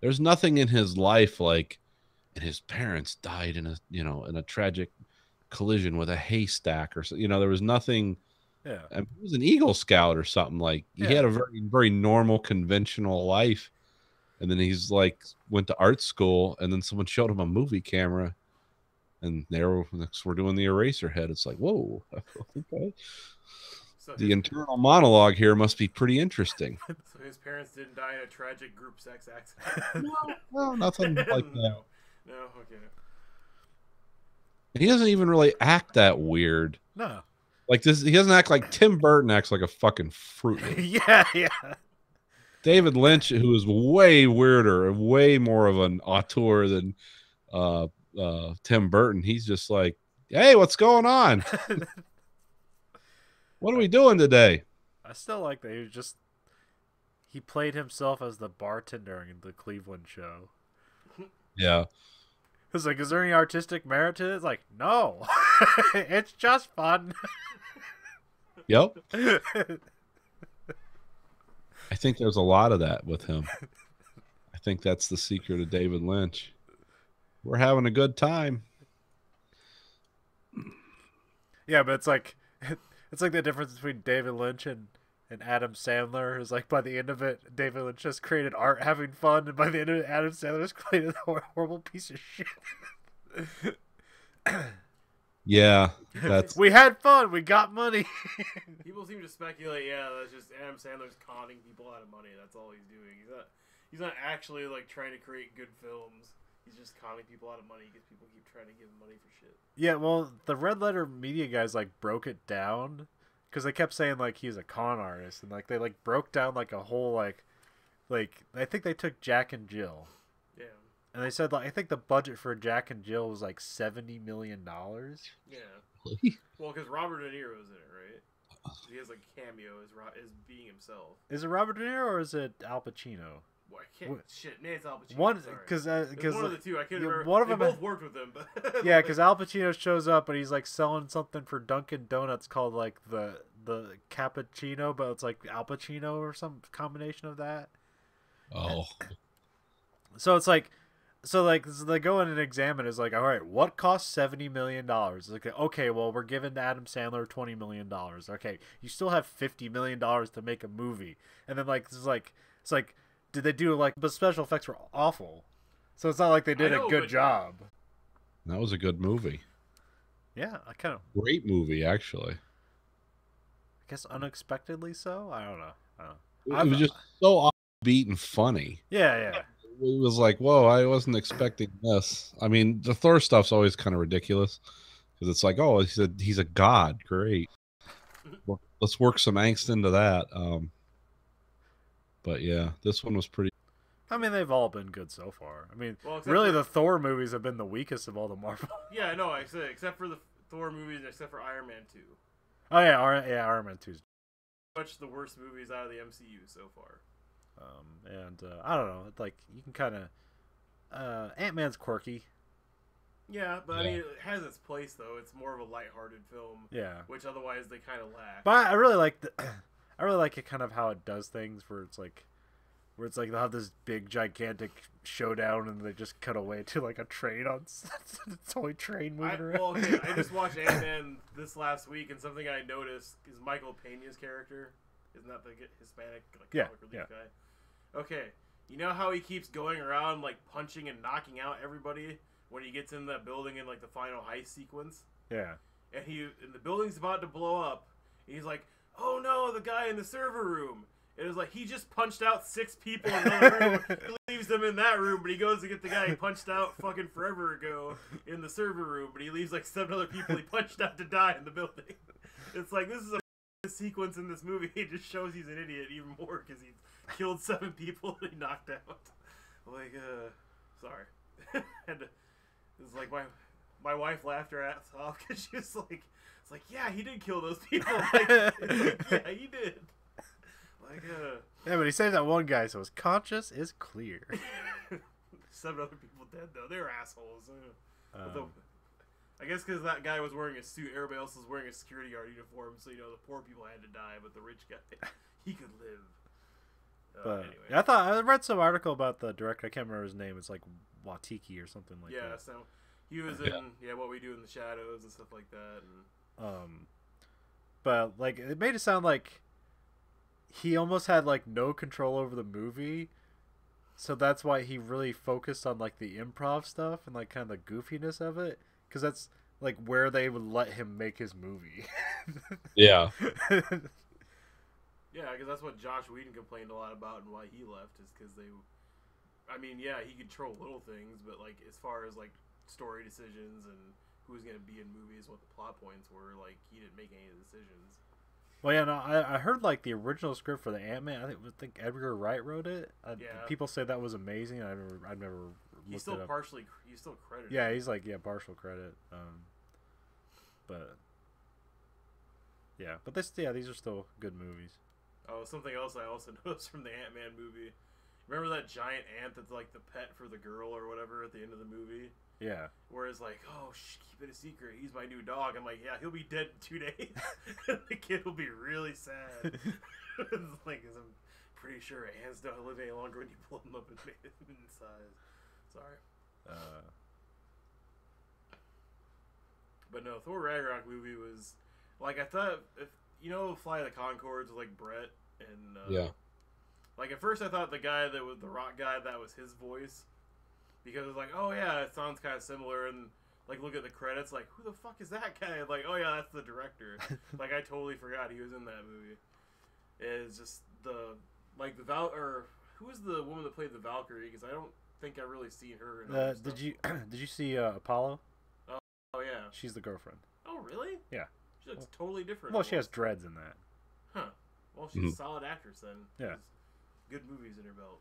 there's nothing in his life like, and his parents died in a tragic collision with a haystack or so. There was nothing. Yeah, I mean, he was an Eagle Scout or something. Like, he had a very, very normal, conventional life. And then he's like, went to art school, and then someone showed him a movie camera, and we're doing the Eraserhead. It's like, whoa, okay. So the internal monologue here must be pretty interesting. So his parents didn't die in a tragic group sex accident? No, nothing like that. No, okay. He doesn't even really act that weird. No. Like this, he doesn't act like Tim Burton acts like a fucking fruit. Yeah. David Lynch, who is way weirder and way more of an auteur than Tim Burton, he's just like, hey, what's going on? What are we doing today? I still like that he played himself as the bartender in the Cleveland show. Yeah. It's like, is there any artistic merit to it? It's like, no. It's just fun. Yep. I think there's a lot of that with him. I think that's the secret of David Lynch. We're having a good time. Yeah, but it's like the difference between David Lynch and Adam Sandler is like, by the end of it, David Lynch just created art having fun, and by the end of it, Adam Sandler just created a horrible piece of shit. Yeah, that's We had fun. We got money. People seem to speculate, yeah, that's just Adam Sandler's conning people out of money. That's all he's doing. He's not actually like trying to create good films. He's just conning people out of money because people keep trying to give him money for shit. Yeah, well, the Red Letter Media guys like broke it down because they kept saying like he's a con artist, and like they like broke down like a whole like I think they took Jack and Jill. Yeah. And they said, like, I think the budget for Jack and Jill was like $70 million. Yeah. Well, because Robert De Niro's in it, right? He has like cameo as being himself. Is it Robert De Niro or is it Al Pacino? Well, I can't. Shit, it's Al Pacino. One, sorry. because one of the two. I couldn't remember. One of they them, both worked with him, but yeah, because Al Pacino shows up and he's like selling something for Dunkin' Donuts called like the cappuccino, but it's like Al Pacino or some combination of that. oh So it's like. So they go in and examine. It's like, all right, what costs $70 million? It's like, okay, well, we're giving Adam Sandler $20 million. Okay, you still have $50 million to make a movie, and then like it's like, did they do like? But special effects were awful, so it's not like they did a good job. that was a good movie. Yeah, I kind of Great movie, actually. I guess unexpectedly so. I don't know. It was just so offbeat and funny. Yeah. It was like, whoa, I wasn't expecting this. I mean, the Thor stuff's always kind of ridiculous because it's like, oh, he's a god. Great. Well, let's work some angst into that. But yeah, this one was pretty. I mean, they've all been good so far. I mean, Well, except really, for- the Thor movies have been the weakest of all the Marvel. yeah, no, I said except for the Thor movies, except for Iron Man 2. Oh yeah, Iron Man 2's. Much the worst movies out of the MCU so far. And I don't know, like you can kind of Ant-Man's quirky. Yeah, but I Yeah. mean, it has its place though. It's more of a lighthearted film, Yeah, which otherwise they kind of lack. but I really like I really like it kind of how it does things, where it's like they'll have this big gigantic showdown and they just cut away to like a train on a toy train moving around. Well, okay, I just watched Ant-Man this last week, and something I noticed is Michael Pena's character. Isn't that the Hispanic like Yeah, comic relief yeah. guy? Okay, you know how he keeps going around like punching and knocking out everybody when he gets in that building in like the final heist sequence, Yeah, and the building's about to blow up, and he's like, "Oh no, the guy in the server room." It was like he just punched out 6 people in another room. He leaves them in that room, but he goes to get the guy he punched out fucking forever ago in the server room, but he leaves like 7 other people he punched out to die in the building. It's like, this is a sequence in this movie. It just shows he's an idiot even more because he killed 7 people that he knocked out. Like, sorry. And it's like my wife laughed her ass off because she was like, it's like, yeah, he did kill those people. Like, it's like, yeah, he did. Like, yeah, but he saved that one guy, so his conscience is clear. 7 other people dead though. They were assholes. Um, I guess because that guy was wearing a suit, everybody else was wearing a security guard uniform, so you know the poor people had to die, but the rich guy, he could live. But Anyway, yeah, I read some article about the director. I can't remember his name. It's like Watiki or something like yeah. that. So he was in What We Do in the Shadows and stuff like that. And But like it made it sound like he almost had like no control over the movie, so that's why he really focused on like the improv stuff and like kind of the goofiness of it, because that's like where they would let him make his movie. Yeah. yeah, because that's what Josh Whedon complained a lot about and why he left is because I mean, yeah, he controlled little things, but like as far as like story decisions and who's gonna be in movies, what the plot points were, like he didn't make any of the decisions. Well, yeah, no, I heard like the original script for the Ant-Man. I think Edgar Wright wrote it. Yeah. People say that was amazing. I've never. He's looked it still up. he's still credited. Yeah, he's like partial credit. But yeah, but these are still good movies. Oh, something else I also noticed from the Ant-Man movie. Remember that giant ant that's like the pet for the girl or whatever at the end of the movie? Yeah. Where it's like, oh, keep it a secret. He's my new dog. I'm like, yeah, he'll be dead in 2 days. The kid will be really sad. It's like, 'cause I'm pretty sure ants don't live any longer when you pull them up and make them in size. Sorry. But no, Thor Ragnarok movie was like, I thought, if you know, Fly the Conchords with like Brett and Yeah. Like at first I thought the guy that was the rock guy, that was his voice, because it was like, oh yeah, it sounds kind of similar, and like look at the credits, like who the fuck is that guy? Like, oh yeah, that's the director. Like I totally forgot he was in that movie. It's just the who was the woman that played the Valkyrie? Because I don't think I've really seen her. In other Did stuff. you see Apollo? Oh yeah. She's the girlfriend. Oh really? Yeah. She looks totally different. Well, she has almost. dreads in that. Huh. Well, she's a solid actress then. Yeah. She has good movies in her belt.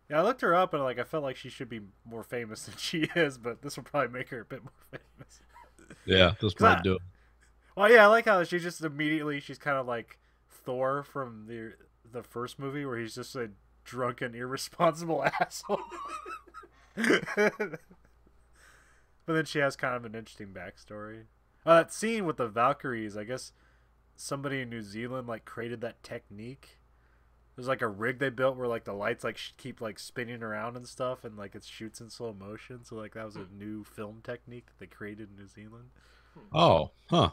Yeah, I looked her up and like I felt like she should be more famous than she is, but this will probably make her a bit more famous. Yeah, this might do it. Well, yeah, I like how she just immediately she's kind of like Thor from the first movie where he's just a drunken, irresponsible asshole. But then she has kind of an interesting backstory. That scene with the Valkyries, I guess somebody in New Zealand like created that technique. There's like a rig they built where like the lights like keep like spinning around and stuff, and like it shoots in slow motion. So like that was a new film technique that they created in New Zealand. Oh, huh.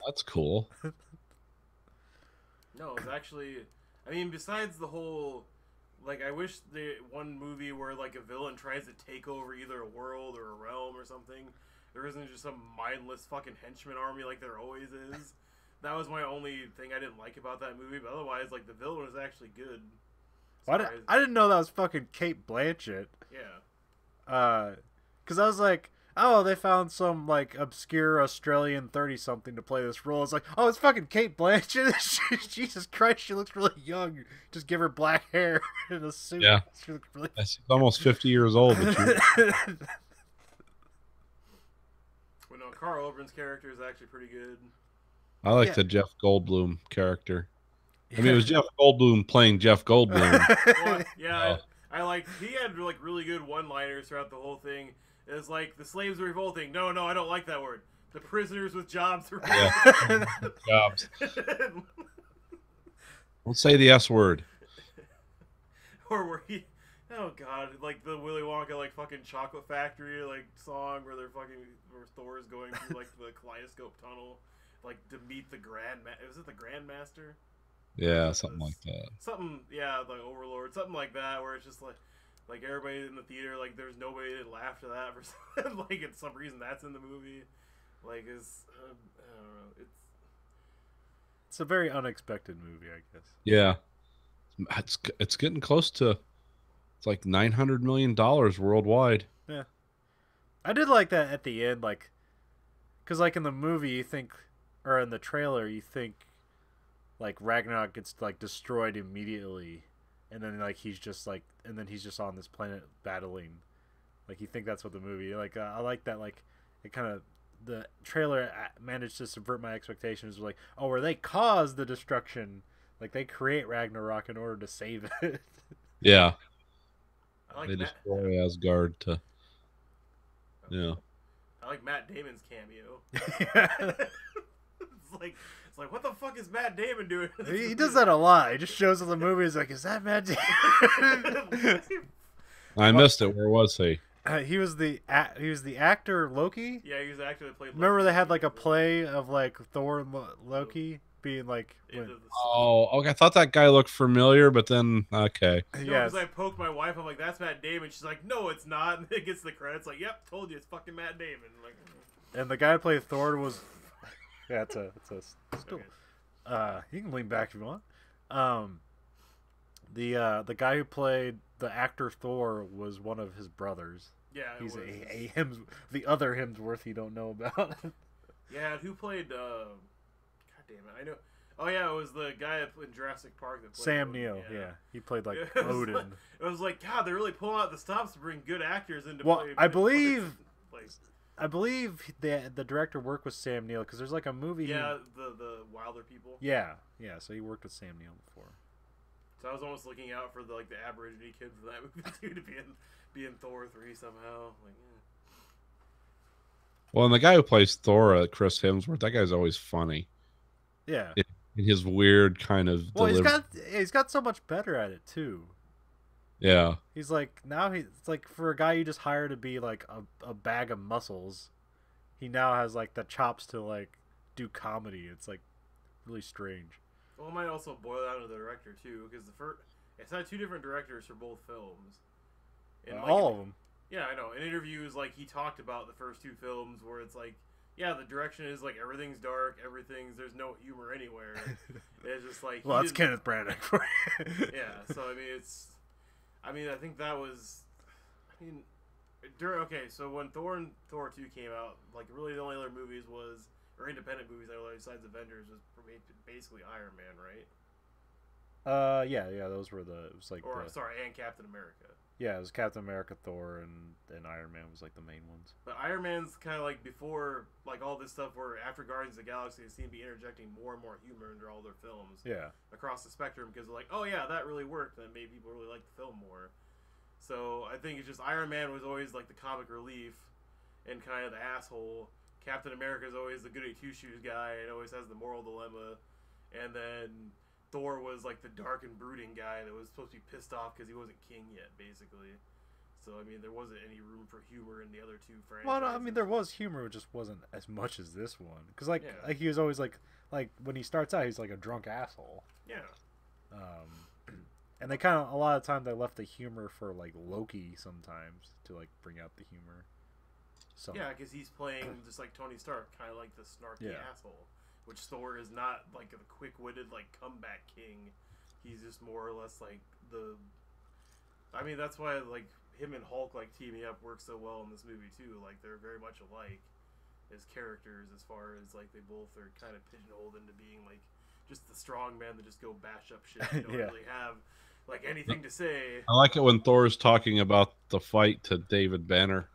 That's cool. No, it's actually. I mean, besides the whole, like, I wish the one movie where like a villain tries to take over either a world or a realm or something, there isn't just some mindless fucking henchman army like there always is. That was my only thing I didn't like about that movie. But otherwise, like the villain was actually good. I didn't know that was fucking Kate Blanchett. Yeah. Because I was like, oh, they found some like obscure Australian 30-something to play this role. It's like, oh, it's fucking Kate Blanchett. Jesus Christ, she looks really young. Just give her black hair and a suit. Yeah. She looks really. She's almost 50 years old. But Well, no, Carl Urban's character is actually pretty good. I like the Jeff Goldblum character. I mean, it was Jeff Goldblum playing Jeff Goldblum. Well, yeah, I like. He had like really good one-liners throughout the whole thing. It was like the slaves are revolting. No, I don't like that word. The prisoners with jobs are revolting. Yeah. Jobs. Don't say the S word. Or where he, oh god, like the Willy Wonka like fucking chocolate factory like song where where Thor is going through like the kaleidoscope tunnel, like to meet the was it the Grandmaster? Yeah, something like that. Something, yeah, like Overlord, something like that, where it's just like everybody in the theater, like there's nobody that laughed at that for some, like it's some reason that's in the movie, like is I don't know, It's a very unexpected movie, I guess. Yeah, it's getting close to, it's like $900 million worldwide. Yeah, I did like that at the end, like, because like in the movie you think, or in the trailer you think, like Ragnarok gets like destroyed immediately, and then like he's just on this planet battling, like you think that's what the movie like. I like that, like it kind of, the trailer managed to subvert my expectations. Like, oh, where they cause the destruction, like they create Ragnarok in order to save it. Yeah, I they destroy Asgard to. Yeah, I like Matt Damon's cameo. It's like, what the fuck is Matt Damon doing? He does that a lot. He just shows up in the movie. He's like, is that Matt Damon? I missed it. Where was he? He was the actor Loki. Yeah, he was the actor that played Loki. Remember they had like a play of like Thor and Loki being like. Oh, okay. I thought that guy looked familiar, but then okay. No, because I poked my wife. I'm like, that's Matt Damon. She's like, no, it's not. And it gets the credits. Like, yep, told you, it's fucking Matt Damon. I'm like, and the guy who played Thor was. Yeah, it's a still. Okay. You can lean back if you want. The guy who played the actor Thor was one of his brothers. Yeah, he's the other Hemsworth you don't know about. Yeah, who played? God damn it, I know. Oh yeah, it was the guy in Jurassic Park that played Sam Odin. Neill. Yeah, he played like it Odin. It was like, God, they're really pulling out the stops to bring good actors into play. I believe the director worked with Sam Neill because there's like a movie. Yeah, the Wilder people. Yeah. So he worked with Sam Neill before. So I was almost looking out for the Aborigine kid for that movie too, to be in Thor 3 somehow. Like, yeah. Well, and the guy who plays Thor, Chris Hemsworth, that guy's always funny. Yeah. In his weird kind of. Well, he's got so much better at it too. Yeah. He's like, now it's like for a guy you just hire to be like a bag of muscles, he now has like the chops to like do comedy. It's like really strange. Well, it might also boil down to the director too, because it's not two different directors for both films. And all of them. Yeah, I know. In interviews, like, he talked about the first two films where it's like, yeah, the direction is like everything's dark, there's no humor anywhere. It's just like, well, that's Kenneth Branagh for you. Yeah, so I think that was, so when Thor and Thor 2 came out, like, really the only other movies or independent movies besides Avengers was basically Iron Man, right? Yeah, those were and Captain America. Yeah, it was Captain America, Thor, and Iron Man was like the main ones. But Iron Man's kind of like before, like, all this stuff where after Guardians of the Galaxy, they seem to be interjecting more and more humor into all their films. Yeah. Across the spectrum, because they're like, oh yeah, that really worked, and it made people really like the film more. So I think it's just Iron Man was always like the comic relief and kind of the asshole. Captain America is always the goody two-shoes guy and always has the moral dilemma. And then Thor was like the dark and brooding guy that was supposed to be pissed off because he wasn't king yet, basically. So there wasn't any room for humor in the other two franchises. Well, no, there was humor, it just wasn't as much as this one. Because like he was always like when he starts out, he's like a drunk asshole. Yeah. And they kind of a lot of time they left the humor for like Loki sometimes to like bring out the humor. So yeah, because he's playing just like Tony Stark, kind of like the snarky asshole. Which Thor is not like a quick-witted like comeback king. He's just more or less like that's why like him and Hulk like teaming up works so well in this movie too. Like they're very much alike as characters, as far as like they both are kind of pigeonholed into being like just the strong man that just go bash up shit. They don't really have like anything to say. I like it when Thor's talking about the fight to David Banner.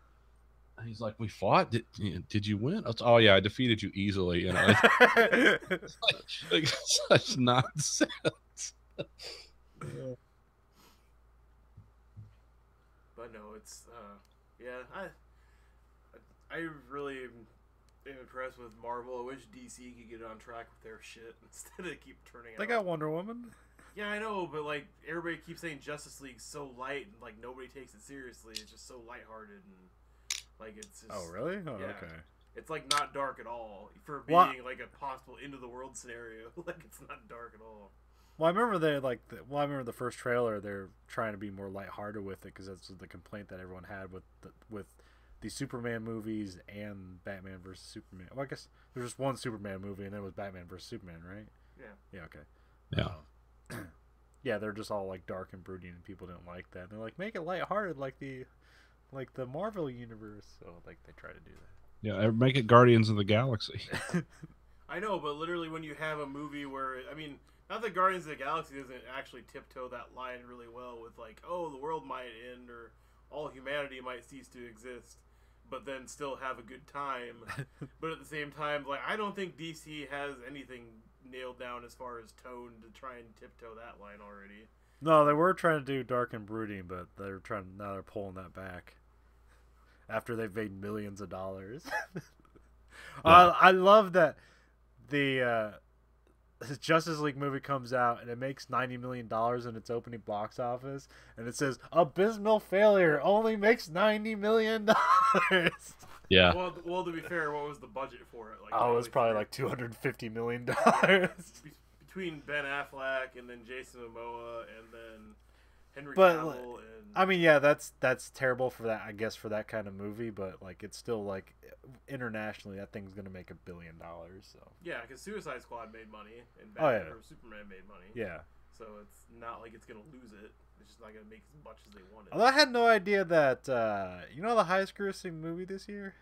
He's like, we fought. Did you win? Oh yeah, I defeated you easily. You know, it's like such nonsense. But no, it's I really am impressed with Marvel. I wish DC could get on track with their shit instead of keep turning. They got Wonder Woman. Yeah, I know, but like everybody keeps saying Justice League's so light and like nobody takes it seriously. It's just so lighthearted and. Like it's just, oh really? Oh yeah. Okay. It's like not dark at all for being like a possible end of the world scenario. Like it's not dark at all. Well, I remember the first trailer. They're trying to be more lighthearted with it because that's the complaint that everyone had with the Superman movies and Batman versus Superman. Well, I guess there's just one Superman movie and then it was Batman versus Superman, right? Yeah. Yeah. Okay. Yeah. Yeah, they're just all like dark and brooding, and people didn't like that. And they're like, make it lighthearted, like the Marvel universe. So like they try to do that. Yeah, make it Guardians of the Galaxy. I know, but literally when you have a movie where not that Guardians of the Galaxy doesn't actually tiptoe that line really well with like, oh, the world might end or all humanity might cease to exist, but then still have a good time. But at the same time, like I don't think DC has anything nailed down as far as tone to try and tiptoe that line already. No, they were trying to do dark and brooding, but they're pulling that back after they've made millions of dollars. I love that the Justice League movie comes out and it makes $90 million in its opening box office, and it says abysmal failure, only makes $90 million. Yeah. Well, to be fair, what was the budget for it? Like, it was probably like $250 million. Between Ben Affleck and then Jason Momoa and then Henry Cavill that's terrible for that, I guess, for that kind of movie, but like it's still like internationally that thing's gonna make $1 billion. So yeah, because Suicide Squad made money and Batman or Superman made money. Yeah. So it's not like it's gonna lose it. It's just not gonna make as much as they wanted. Although I had no idea that the highest grossing movie this year.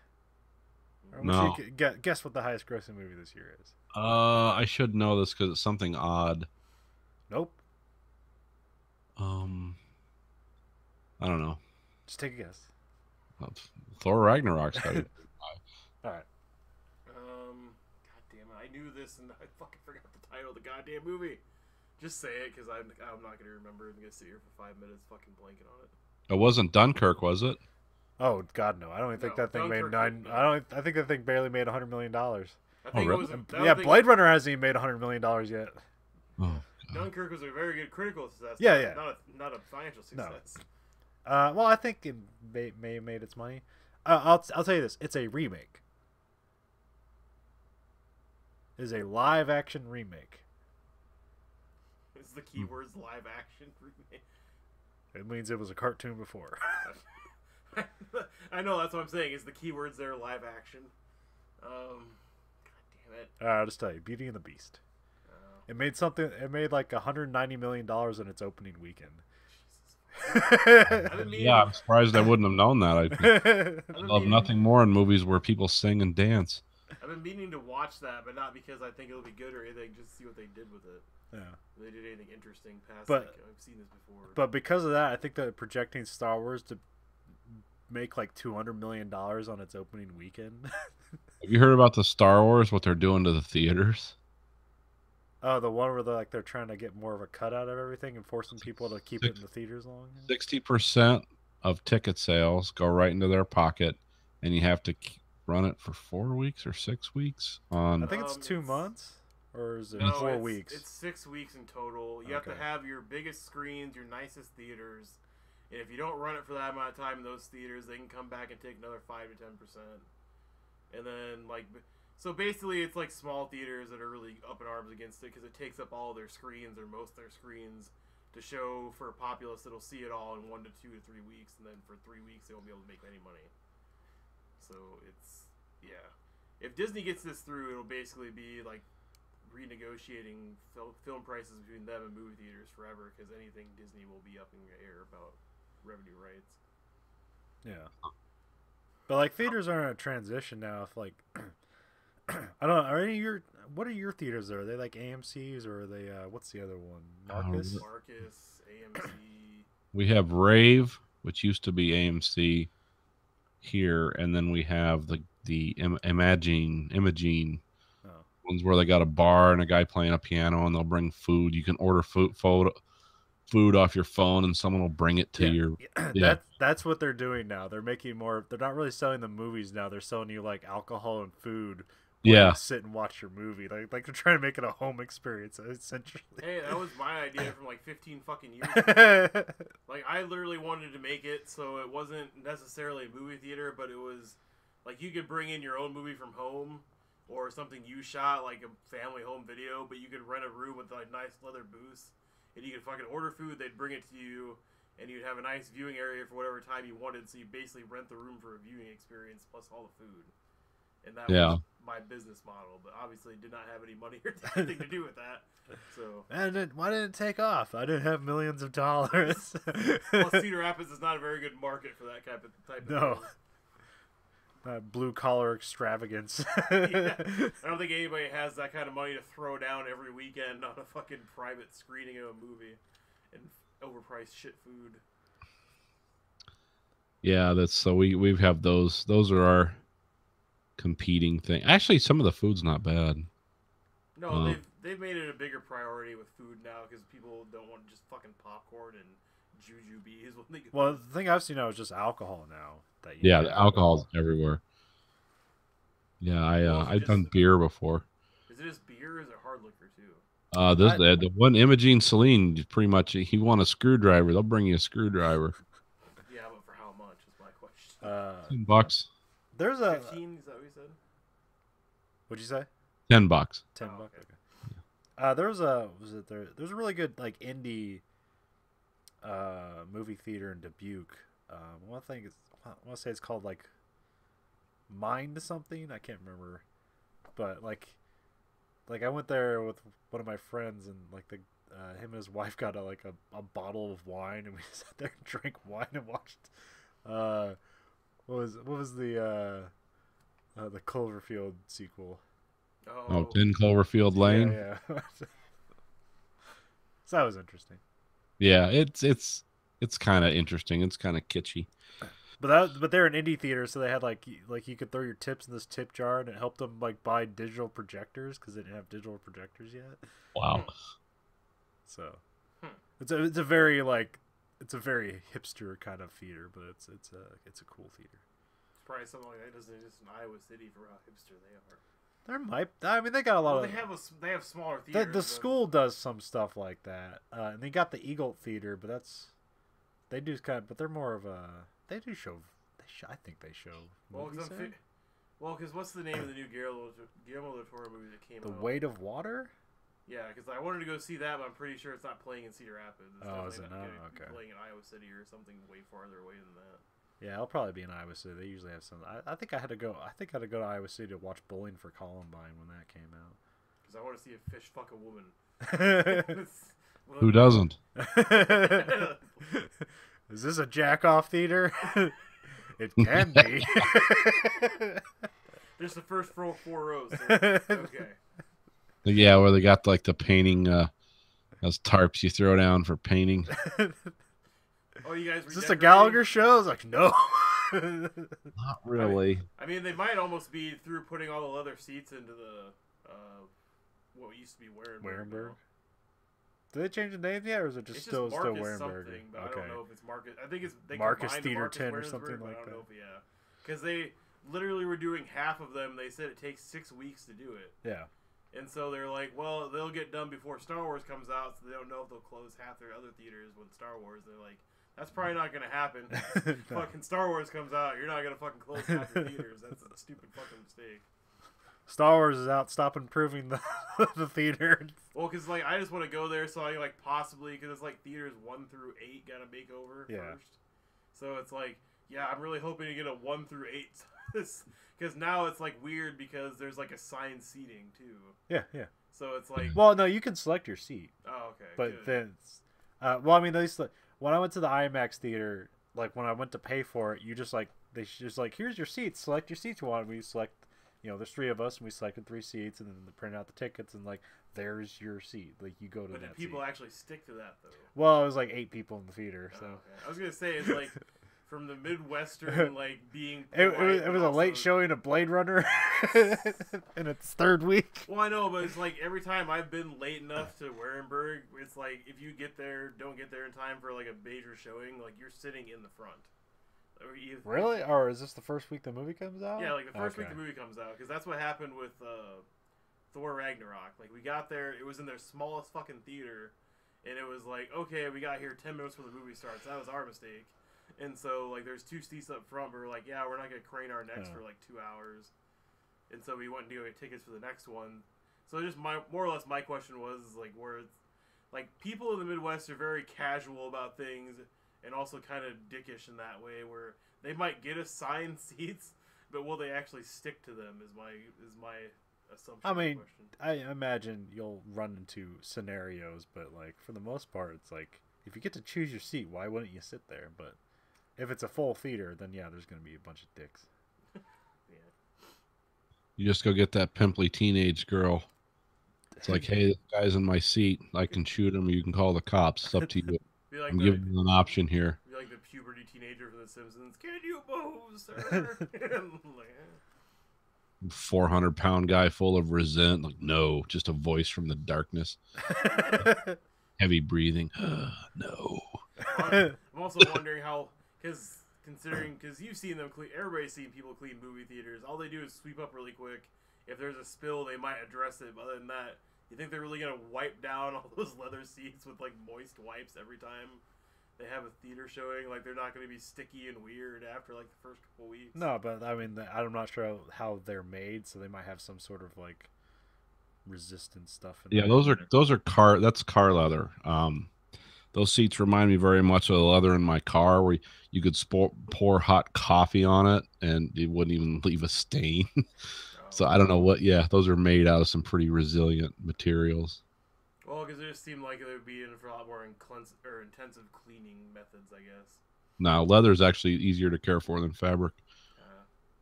No. Guess what the highest grossing movie this year is. I should know this because it's something odd. Nope. I don't know. Just take a guess. Thor Ragnarok's got it. All right. God damn it! I knew this and I fucking forgot the title of the goddamn movie. Just say it, because I'm not gonna remember. I'm gonna sit here for 5 minutes, fucking blanking on it. It wasn't Dunkirk, was it? Oh God, no! I don't even think that thing made nine. I think that thing barely made $100 million. Oh, really? Blade Runner hasn't even made $100 million yet. Oh. Dunkirk was a very good critical success. Yeah. Not a financial success. No. Well, I think it may have made its money. I'll tell you this: it's a remake. It's a live action remake. Is the key words live action remake? It means it was a cartoon before. I know, that's what I'm saying. Is the keywords there live action? God damn it. I'll just tell you, Beauty and the Beast. It made something. It made like $190 million in its opening weekend. Yeah, I'm surprised I wouldn't have known that. I love nothing more in movies where people sing and dance. I've been meaning to watch that, but not because I think it'll be good or anything. Just see what they did with it. Yeah. If they did anything interesting past. But like, I've seen this before. But because of that, I think that projecting Star Wars to make like $200 million on its opening weekend. Have you heard about the Star Wars? What they're doing to the theaters? Oh, the one where they're trying to get more of a cut out of everything and forcing people to keep it in the theaters long. 60% of ticket sales go right into their pocket, and you have to run it for 4 weeks or 6 weeks. On I think it's 2 months, or is it no, 4 weeks? It's 6 weeks in total. You have to have your biggest screens, your nicest theaters, and if you don't run it for that amount of time in those theaters, they can come back and take another 5 to 10%. And then so basically, it's like small theaters that are really up in arms against it because it takes up all their screens or most of their screens to show for a populace that'll see it all in 1 to 2 to 3 weeks, and then for 3 weeks they won't be able to make any money. So if Disney gets this through, it'll basically be like renegotiating film prices between them and movie theaters forever because anything Disney will be up in the air about revenue rights. Yeah, but like theaters are in a transition now. If like I don't know. What are your theaters? Are they like AMC's or are they? What's the other one? Marcus. Marcus, AMC. We have Rave, which used to be AMC here, and then we have the Imagine ones where they got a bar and a guy playing a piano, and they'll bring food. You can order food off your phone, and someone will bring it to your. Yeah. That's what they're doing now. They're making more. They're not really selling the movies now. They're selling you like alcohol and food. Yeah, sit and watch your movie. Like they're trying to make it a home experience, essentially. Hey, that was my idea from like 15 fucking years ago. Like I literally wanted to make it so it wasn't necessarily a movie theater, but it was like you could bring in your own movie from home or something you shot, like a family home video, but you could rent a room with like nice leather booths, and you could fucking order food. They'd bring it to you, and you'd have a nice viewing area for whatever time you wanted. So you basically rent the room for a viewing experience plus all the food. And that was my business model, but obviously did not have any money or anything to do with that. So, and why didn't it take off? I didn't have millions of dollars. Plus, Cedar Rapids is not a very good market for that type of thing. Blue collar extravagance. Yeah. I don't think anybody has that kind of money to throw down every weekend on a fucking private screening of a movie and overpriced shit food. Yeah, that's so we have those. Those are our competing thing. Actually, some of the food's not bad. No, they've made it a bigger priority with food now because people don't want just fucking popcorn and jujubes when they get. Well, the thing I've seen now is just alcohol now. The alcohol's everywhere. Yeah, I've done beer before. Is it just beer or is it hard liquor too? The one Imogene Celine, pretty much, he want a screwdriver. They'll bring you a screwdriver. Yeah, but for how much is my question. $10. There's a 15. Is that what you said? What'd you say? $10. $10. Okay. There's a really good like indie movie theater in Dubuque. I want to say it's called like Mind something. I can't remember, but like I went there with one of my friends and like him and his wife got a bottle of wine and we sat there and drank wine and watched. What was the Cloverfield sequel? Oh, 10 Cloverfield Lane. Yeah. So that was interesting. Yeah, it's kind of interesting. It's kind of kitschy. But they're an indie theater, so they had like you could throw your tips in this tip jar, and it helped them like buy digital projectors because they didn't have digital projectors yet. Wow. So it's a very hipster kind of theater, but it's a cool theater. It's probably something like that doesn't exist in Iowa City for how hipster they are. There might. I mean, they got a lot of. They have smaller theaters. The school does some stuff like that, and they got the Eagle Theater, but they do kind of. But they're more of a. They do show. I think they show. Well, because what's the name of the new Guillermo del Toro movie that came out? The Weight of Water. Yeah, because I wanted to go see that, but I'm pretty sure it's not playing in Cedar Rapids. It's is it not? Okay. Playing in Iowa City or something way farther away than that. Yeah, I'll probably be in Iowa City. They usually have some. I think I had to go. I think I had to go to Iowa City to watch Bowling for Columbine when that came out. Because I want to see a fish fuck a woman. Who doesn't? Is this a jack-off theater? It can be. There's the first 4 rows. So okay. Yeah, where they got like the painting, those tarps you throw down for painting. Oh, you guys. Is this a Gallagher show? I was like, no. Not really. I mean, they might almost be through putting all the leather seats into the what used to be Warenberg. Did they change the name yet, or is it just still Warenberg? Something, but okay. I don't know if it's Marcus. I think it's Marcus combined Theater Marcus 10 or Warrensburg, something but like I don't that. know if, yeah, because they literally were doing half of them. They said it takes 6 weeks to do it. Yeah. And so they're like, well, they'll get done before Star Wars comes out, so they don't know if they'll close half their other theaters when Star Wars. They're like, that's probably not going to happen. No. Fucking Star Wars comes out, you're not going to fucking close half your theaters. That's a stupid fucking mistake. Star Wars is out. Stop improving the the theater. Well, because like I just want to go there, so I like possibly because it's like theaters 1 through 8 got a makeover first. So it's like, yeah, I'm really hoping to get a 1 through 8 because now it's like weird because there's like assigned seating too. Yeah, yeah. So it's like, well, no, you can select your seat. Oh, okay. But good. then, well, I mean, at least when I went to the IMAX theater, like when I went to pay for it, you just like they just like, here's your seats. Select your seats you want. And we select. You know, there's 3 of us, and we selected 3 seats, and then they print out the tickets, and like, there's your seat. Like, you go to But that. Did people seat. actually stick to that though? Well, it was like 8 people in the theater. So okay. I was gonna say it's like from the Midwestern, like being. It was a late showing of Blade Runner, in its 3rd week. Well, I know, but it's like every time I've been late enough to Warenberg, it's like if you don't get there in time for like a major showing, like you're sitting in the front. Really? Or is this the first week the movie comes out? Yeah, like the first week the movie comes out, because that's what happened with Thor Ragnarok. Like we got there, it was in their smallest fucking theater, and it was like, okay, we got here 10 minutes before the movie starts. That was our mistake. And so like there's 2 seats up front, but we're like, yeah, we're not gonna crane our necks for like 2 hours. And so we went and get tickets for the next one. So just more or less my question was like where it's like people in the Midwest are very casual about things. And also kind of dickish in that way, where they might get assigned seats, but will they actually stick to them? Is my assumption. I mean, I imagine you'll run into scenarios, but like for the most part, it's like if you get to choose your seat, why wouldn't you sit there? But if it's a full theater, then yeah, there's going to be a bunch of dicks. Yeah. You just go get that pimply teenage girl. It's like, hey, this guy's in my seat. I can shoot him. Or you can call the cops. It's up to you. Like I'm giving you an option here. Be like the puberty teenager from The Simpsons. Can you move, sir? Like, 400-pound guy full of resent. Like, no, just a voice from the darkness. Heavy breathing. No. I'm also wondering how, because you've seen them clean. Everybody's seen people clean movie theaters. All they do is sweep up really quick. If there's a spill, they might address it. But other than that, you think they're really gonna wipe down all those leather seats with like moist wipes every time they have a theater showing? Like they're not gonna be sticky and weird after like the first couple weeks. No, but I mean, I'm not sure how they're made, so they might have some sort of like resistant stuff. Yeah, those are car. That's car leather. Those seats remind me very much of the leather in my car, where you could pour hot coffee on it and it wouldn't even leave a stain. So I don't know what. Yeah, those are made out of some pretty resilient materials. Well, because it just seemed like it would be in for a lot more intensive cleaning methods, I guess. No, leather is actually easier to care for than fabric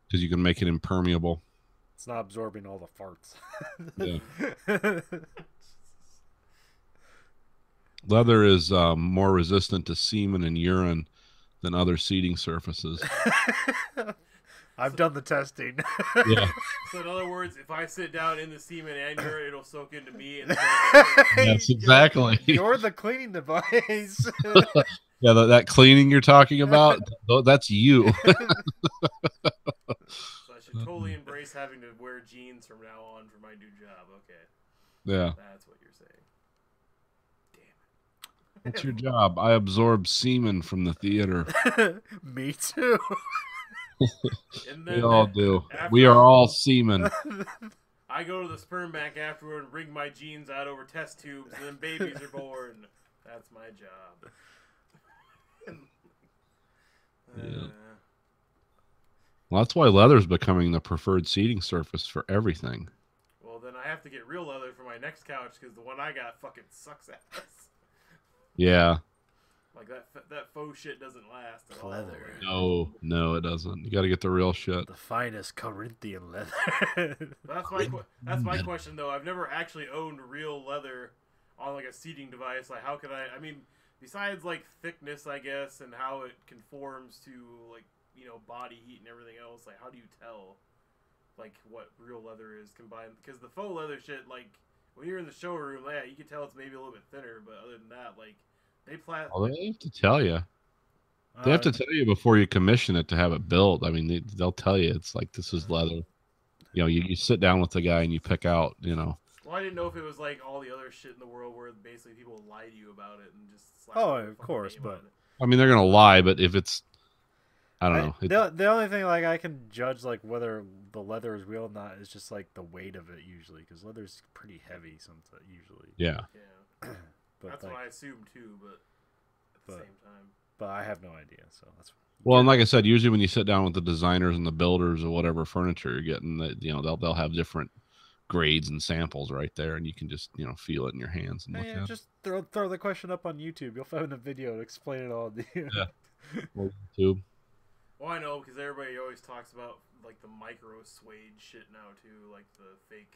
because you can make it impermeable. It's not absorbing all the farts. Yeah. Leather is more resistant to semen and urine than other seating surfaces. I've done the testing. Yeah. So in other words, if I sit down in the semen and urine, it'll soak into me. And Yes, exactly. You're the cleaning device. Yeah, that cleaning you're talking about, that's you. So I should totally embrace having to wear jeans from now on for my new job. Okay. Yeah. That's what you're saying. What's your job? I absorb semen from the theater. Me too. We all do. We are all semen. I go to the sperm bank afterward and bring my genes out over test tubes, and then babies are born. That's my job. Yeah. Well, that's why leather's becoming the preferred seating surface for everything. Well, then I have to get real leather for my next couch because the one I got fucking sucks ass. Yeah. Like that faux shit doesn't last at all. Leather. No, it doesn't. You got to get the real shit. The finest Corinthian leather. That's my question though. I've never actually owned real leather on like a seating device. Like, how could I? I mean, besides like thickness, I guess, and how it conforms to like body heat and everything else. Like, how do you tell like what real leather is combined? Because the faux leather shit, like when you're in the showroom, yeah, you can tell it's maybe a little bit thinner, but other than that, like they have to tell you. They have to tell you before you commission it to have it built. I mean, they'll tell you it's like this is leather. You sit down with the guy and you pick out. Well, I didn't know if it was like all the other shit in the world where basically people lie to you about it and just slap of course, but I mean they're gonna lie, but if it's I don't know. The only thing like I can judge like whether the leather is real or not is just like the weight of it usually, because leather's pretty heavy sometimes usually. Yeah. But that's what I assumed too, but at the same time. But I have no idea, so that's. Well, and like I said, usually when you sit down with the designers and the builders of whatever furniture you're getting, that they'll have different grades and samples right there, and you can just feel it in your hands and look at it. Just throw the question up on YouTube. You'll find a video to explain it all to you. Yeah. Well, YouTube. Well, I know because everybody always talks about like the micro suede shit now too, like the fake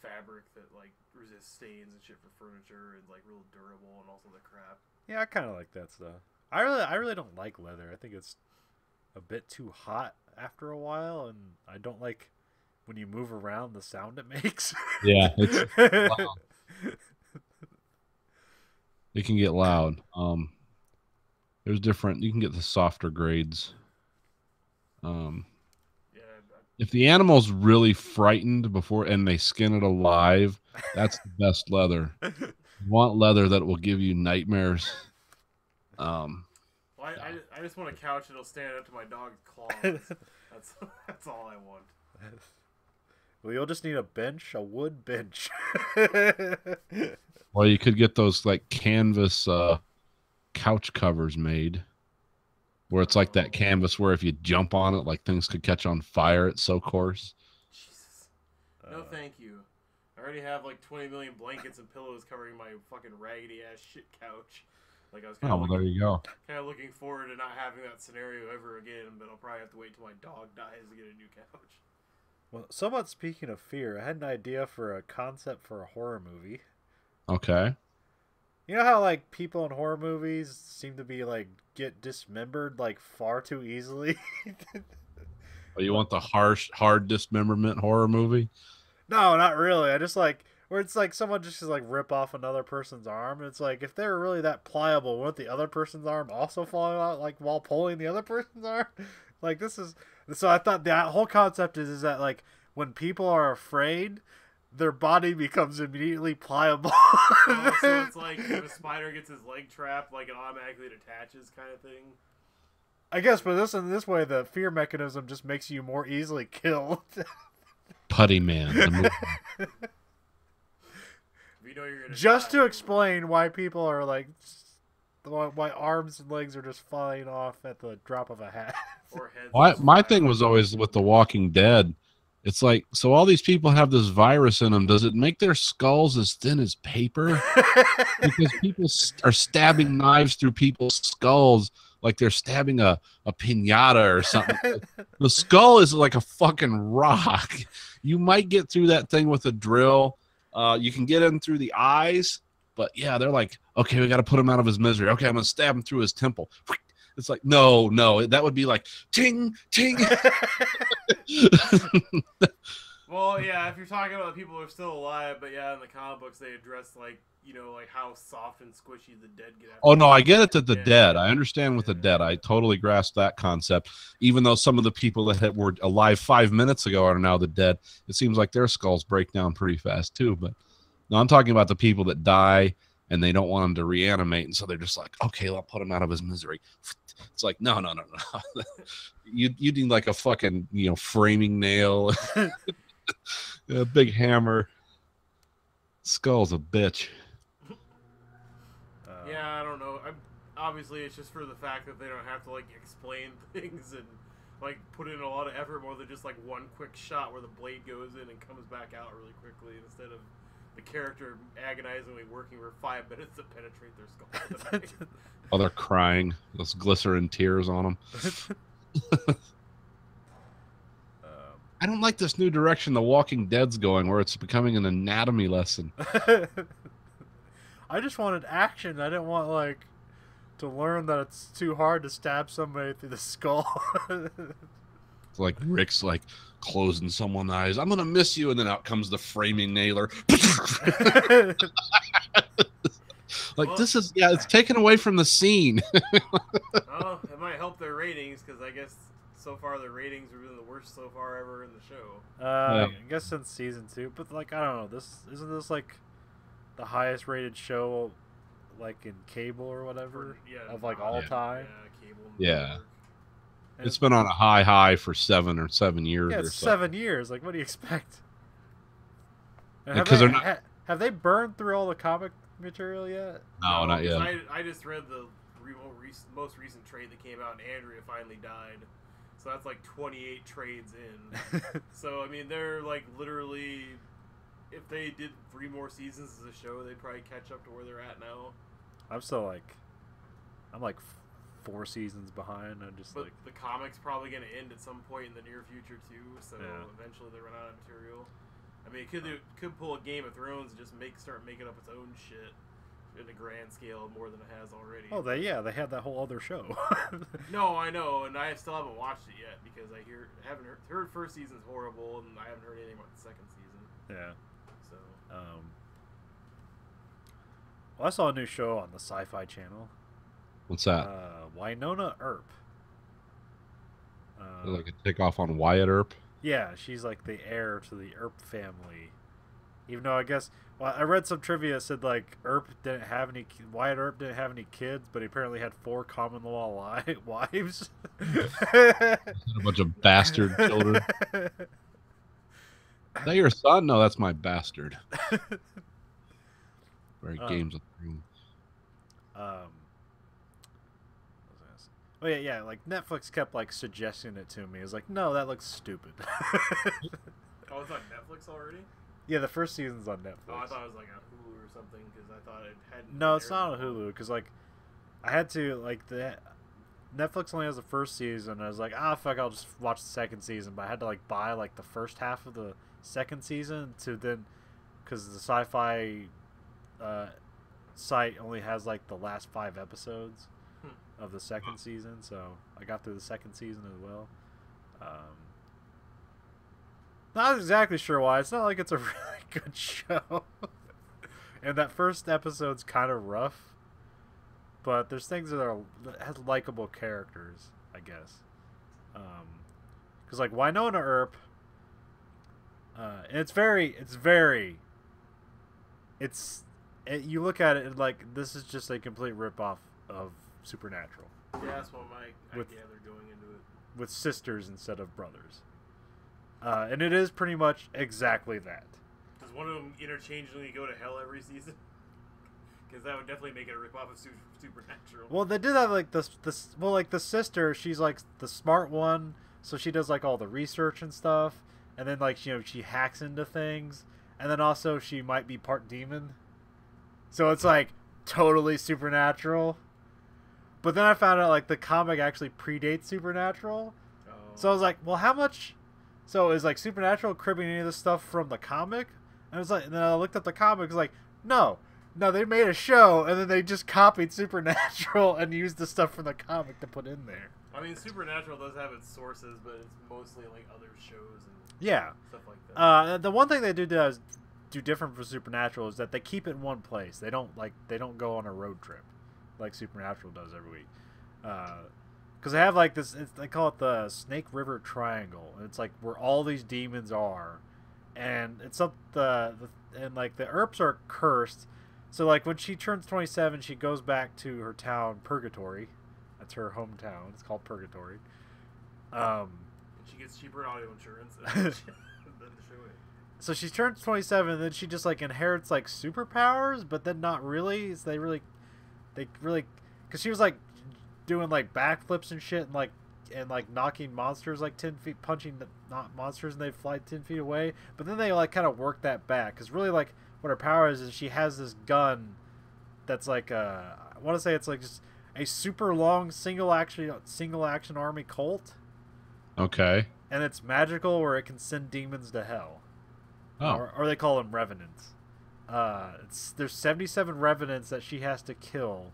fabric that like resists stains and shit for furniture and like real durable and also the crap. Yeah, I kind of like that stuff. I really don't like leather. I think it's a bit too hot after a while, and I don't like when you move around the sound it makes. Yeah, it's loud. It can get loud. There's different. You can get the softer grades. If the animal's really frightened before and they skin it alive, that's the best leather. You want leather that will give you nightmares. Well, I just want a couch that'll stand up to my dog's claws. That's all I want. Well, you'll just need a bench, a wood bench. Well, you could get those like canvas couch covers made, where it's like that canvas where if you jump on it, like things could catch on fire. It's so coarse. Jesus. No, thank you. I already have like 20 million blankets and pillows covering my fucking raggedy ass shit couch. Like I was kind of there you go. Kind of looking forward to not having that scenario ever again, but I'll probably have to wait till my dog dies to get a new couch. Well, somewhat speaking of fear, I had an idea for a concept for a horror movie. Okay. You know how like people in horror movies seem to be like get dismembered like far too easily? Oh, you want the hard dismemberment horror movie? No, not really. I just like where it's like someone just like rip off another person's arm. It's like if they're really that pliable, wouldn't the other person's arm also fall out like while pulling the other person's arm? Like this is so I thought that whole concept is that like when people are afraid, their body becomes immediately pliable. Oh, so it's like if a spider gets his leg trapped, like it automatically detaches, kind of thing. I guess, but this way, the fear mechanism just makes you more easily killed. Putty Man. The movie. You know you're gonna just die. to explain why people are like, why arms and legs are just falling off at the drop of a hat. Or heads. My thing was always with The Walking Dead. It's like, so all these people have this virus in them. Does it make their skulls as thin as paper? Because people are stabbing knives through people's skulls like they're stabbing a piñata or something. The skull is like a fucking rock. You might get through that thing with a drill. You can get in through the eyes. But yeah, they're like, okay, we got to put him out of his misery. Okay, I'm going to stab him through his temple. It's like, no, that would be like, ting, ting. Well, yeah, if you're talking about the people who are still alive, but yeah, in the comic books they address like, like how soft and squishy the dead get. Oh no, I get it to the dead. I understand with the dead. I totally grasp that concept. Even though some of the people that were alive 5 minutes ago are now the dead, it seems like their skulls break down pretty fast too. But no, I'm talking about the people that die and they don't want him to reanimate, and so they're just like, okay, I'll put him out of his misery. It's like, no. you need like a fucking framing nail, a big hammer. Skull's a bitch. Yeah, I don't know. Obviously, it's just for the fact that they don't have to like explain things and like put in a lot of effort more than just like one quick shot where the blade goes in and comes back out really quickly instead of the character agonizingly working for 5 minutes to penetrate their skull with the knife. While they're crying, those glycerin tears on them. I don't like this new direction The Walking Dead's going, where it's becoming an anatomy lesson. I just wanted action. I didn't want like to learn that it's too hard to stab somebody through the skull. It's like Rick's like closing someone's eyes. I'm gonna miss you, and then out comes the framing nailer. Like, well, this is, it's taken away from the scene. Well, it might help their ratings, because I guess so far their ratings have been the worst so far ever in the show. I guess since season 2, but like, I don't know, isn't this like the highest rated show like in cable or whatever of like all time? Yeah, cable. Yeah. It's been on a high for 7 years. Yeah, or it's so. 7 years. Like, what do you expect? Because they're not. Have they burned through all the comic material yet? No, not yet. I just read the most recent trade that came out, and Andrea finally died. So that's like 28 trades in. So I mean, they're like literally, if they did 3 more seasons as a show, they'd probably catch up to where they're at now. I'm like 4 seasons behind. But the comic's probably going to end at some point in the near future too. So eventually they run out of material. I mean, it could pull a Game of Thrones and just start making up its own shit in a grand scale more than it has already. Oh, they had that whole other show. No, I know, and I still haven't watched it yet because haven't heard first season's horrible, and I haven't heard anything about the second season. Yeah. So. Well, I saw a new show on the Sci-Fi Channel. What's that? Wynonna Earp. Like a takeoff on Wyatt Earp. Yeah, she's like the heir to the Earp family. Even though I guess, well, I read some trivia that said like Wyatt Earp didn't have any kids, but he apparently had 4 common law wives. A bunch of bastard children. Is that your son? No, that's my bastard. Very Games of Thrones. Oh yeah, like Netflix kept like suggesting it to me. It's like, no, that looks stupid. Oh, it's on Netflix already? Yeah, the first season's on Netflix. Oh, I thought it was like on Hulu or something because I thought it hadn't. No, it's not on Hulu because like I had to like Netflix only has the first season. And I was like, fuck, I'll just watch the second season. But I had to like buy like the first half of the second season to then, because the Sci-Fi site only has like the last 5 episodes of the second season, so I got through the second season as well. Not exactly sure why. It's not like it's a really good show. And that first episode's kind of rough, but there's things that has likable characters, I guess. Because like Wynonna Earp, and you look at it and like, this is just a complete ripoff of Supernatural. Yeah, that's what I gather going into it. With sisters instead of brothers. And it is pretty much exactly that. Does one of them interchangeably go to hell every season? Because that would definitely make it a ripoff of Supernatural. Well, they did that like like the sister, she's like the smart one, so she does like all the research and stuff, and then like she hacks into things, and then also she might be part demon. So it's like totally Supernatural. But then I found out like the comic actually predates Supernatural. Oh. So I was like, well, how much? So is like Supernatural cribbing any of this stuff from the comic? And I was like, and then I looked at the comic. It's like, no, they made a show and then they just copied Supernatural and used the stuff from the comic to put in there. I mean, Supernatural does have its sources, but it's mostly like other shows and stuff like that. The one thing they do different for Supernatural is that they keep it in one place. They don't go on a road trip like Supernatural does every week. Because they have like this, they call it the Snake River Triangle, and it's like where all these demons are, and it's up and like the Earps are cursed. So like when she turns 27, she goes back to her town, Purgatory. That's her hometown. It's called Purgatory. And she gets cheaper audio insurance than the show is. So she turns 27, and then she just like inherits like superpowers, but then not really. So they really, because she was like doing like backflips and shit, and like and like knocking monsters like 10 feet, punching not monsters, and they fly 10 feet away. But then they like kind of work that back, because really like what her power is she has this gun that's like I want to say it's like just a super long single action army Colt. Okay. And it's magical, where it can send demons to hell. Oh. Or they call them revenants. There's 77 revenants that she has to kill,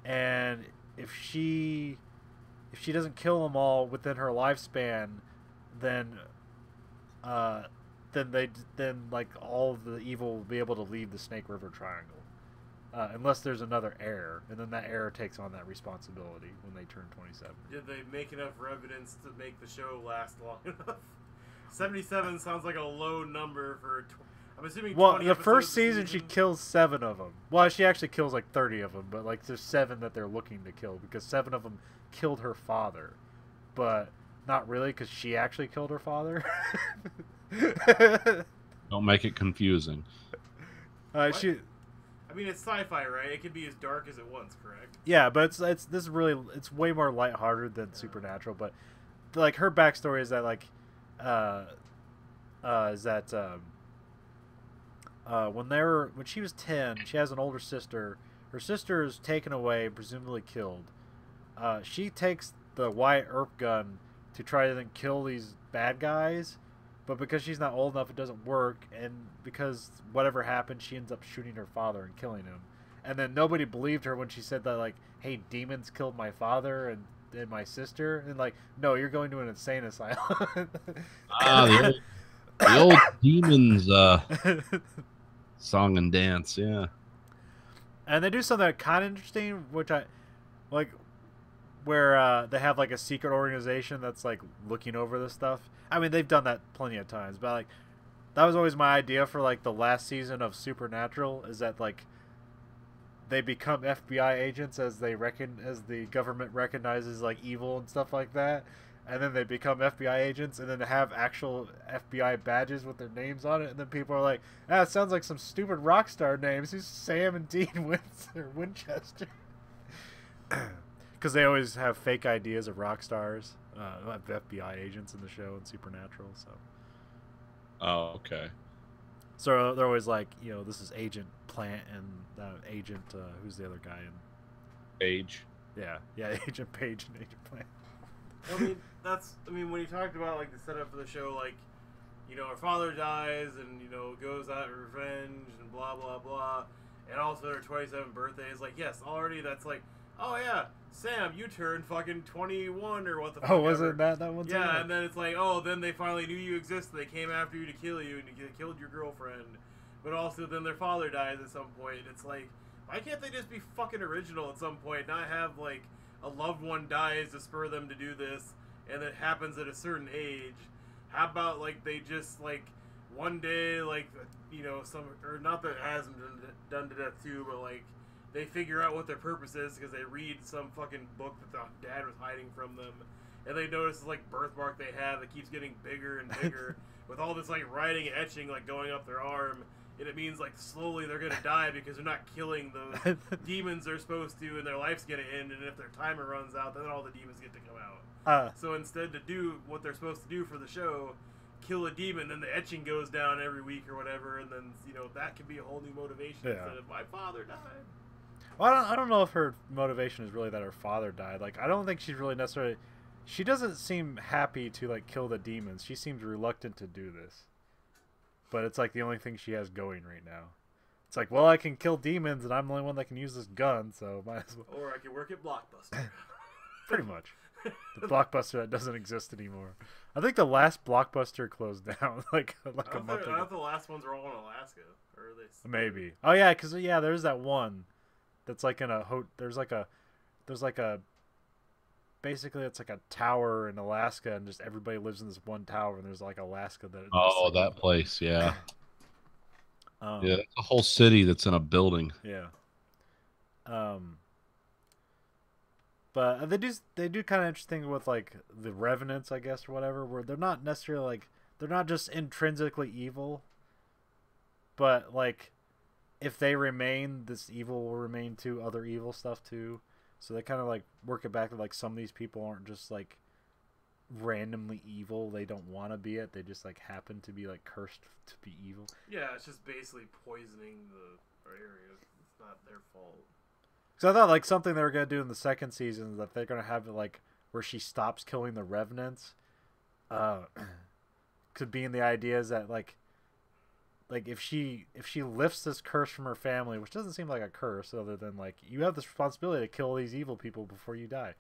and if she doesn't kill them all within her lifespan, then like all of the evil will be able to leave the Snake River Triangle, unless there's another heir, and then that heir takes on that responsibility when they turn 27. Did they make enough revenants to make the show last long enough? 77 sounds like a low number for. I'm assuming. Well, 20 the episodes first a season she kills 7 of them. Well, she actually kills like 30 of them, but like there's 7 that they're looking to kill, because 7 of them killed her father, but not really, because she actually killed her father. Don't make it confusing. I mean, it's sci-fi, right? It can be as dark as it wants, correct? Yeah, but it's way more lighthearted than Supernatural. But like her backstory is that like when she was 10, she has an older sister. Her sister is taken away, presumably killed. She takes the Wyatt Earp gun to try to then kill these bad guys, but because she's not old enough, it doesn't work, and because whatever happened, she ends up shooting her father and killing him. And then nobody believed her when she said that, like, hey, demons killed my father and my sister, and like, no, you're going to an insane asylum. The old demons song and dance, yeah. And they do something kind of interesting, which I like, where they have like a secret organization that's like looking over this stuff. I mean, they've done that plenty of times, but like that was always my idea for like the last season of Supernatural, is that like they become FBI agents as the government recognizes like evil and stuff like that, and then they become FBI agents, and then they have actual FBI badges with their names on it, and then people are like, it sounds like some stupid rock star names. Who's Sam and Dean Winchester? Because they always have fake ideas of rock stars, FBI agents in the show and Supernatural. So. Oh, okay. So they're always like, this is Agent Plant and Agent, who's the other guy in? Page. Yeah, Agent Page and Agent Plant. When you talked about like the setup for the show, like, her father dies and, goes out in revenge and blah, blah, blah. And also her 27th birthday is like, yes, already that's like, oh yeah, Sam, you turned fucking 21 or what the fuck. Oh, wasn't that one? Yeah, and then it's like, oh, then they finally knew you existed. They came after you to kill you, and they killed your girlfriend. But also, then their father dies at some point. It's like, why can't they just be fucking original at some point? Not have like a loved one dies to spur them to do this, and it happens at a certain age. How about like they just like one day, like not that it hasn't been done to death too, but like they figure out what their purpose is because they read some fucking book that the dad was hiding from them, and they notice this like birthmark they have that keeps getting bigger and bigger with all this like writing and etching like going up their arm, and it means like slowly they're gonna die because they're not killing those demons they're supposed to, and their life's gonna end, and if their timer runs out, then all the demons get to come out. So instead to do what they're supposed to do for the show, kill a demon, then the etching goes down every week or whatever, and then that could be a whole new motivation instead of my father died. Well, I don't know if her motivation is really that her father died. Like, I don't think she's really necessarily. She doesn't seem happy to like kill the demons. She seems reluctant to do this. But it's like the only thing she has going right now. It's like, well, I can kill demons, and I'm the only one that can use this gun, so might as well. Or I can work at Blockbuster. Pretty much. The Blockbuster that doesn't exist anymore. I think the last Blockbuster closed down like a month ago. I thought the last ones were all in Alaska, or are they? Maybe. Oh yeah, because there's that one. That's like in a there's like a basically it's like a tower in Alaska, and just everybody lives in this one tower, and there's like Alaska that. Oh, that place, yeah. Yeah, it's a whole city that's in a building. Yeah. But they do kind of interesting with like the revenants, I guess, or whatever, where they're not necessarily like they're not just intrinsically evil, but like if they remain, this evil will remain to other evil stuff too. So they kind of like work it back to like some of these people aren't just like randomly evil. They don't want to be it. They just like happen to be like cursed to be evil. Yeah, it's just basically poisoning the area. It's not their fault. So I thought like something they were gonna do in the second season is that they're gonna have it like where she stops killing the revenants. Could be in the idea is that like if she lifts this curse from her family, which doesn't seem like a curse other than like you have this responsibility to kill these evil people before you die.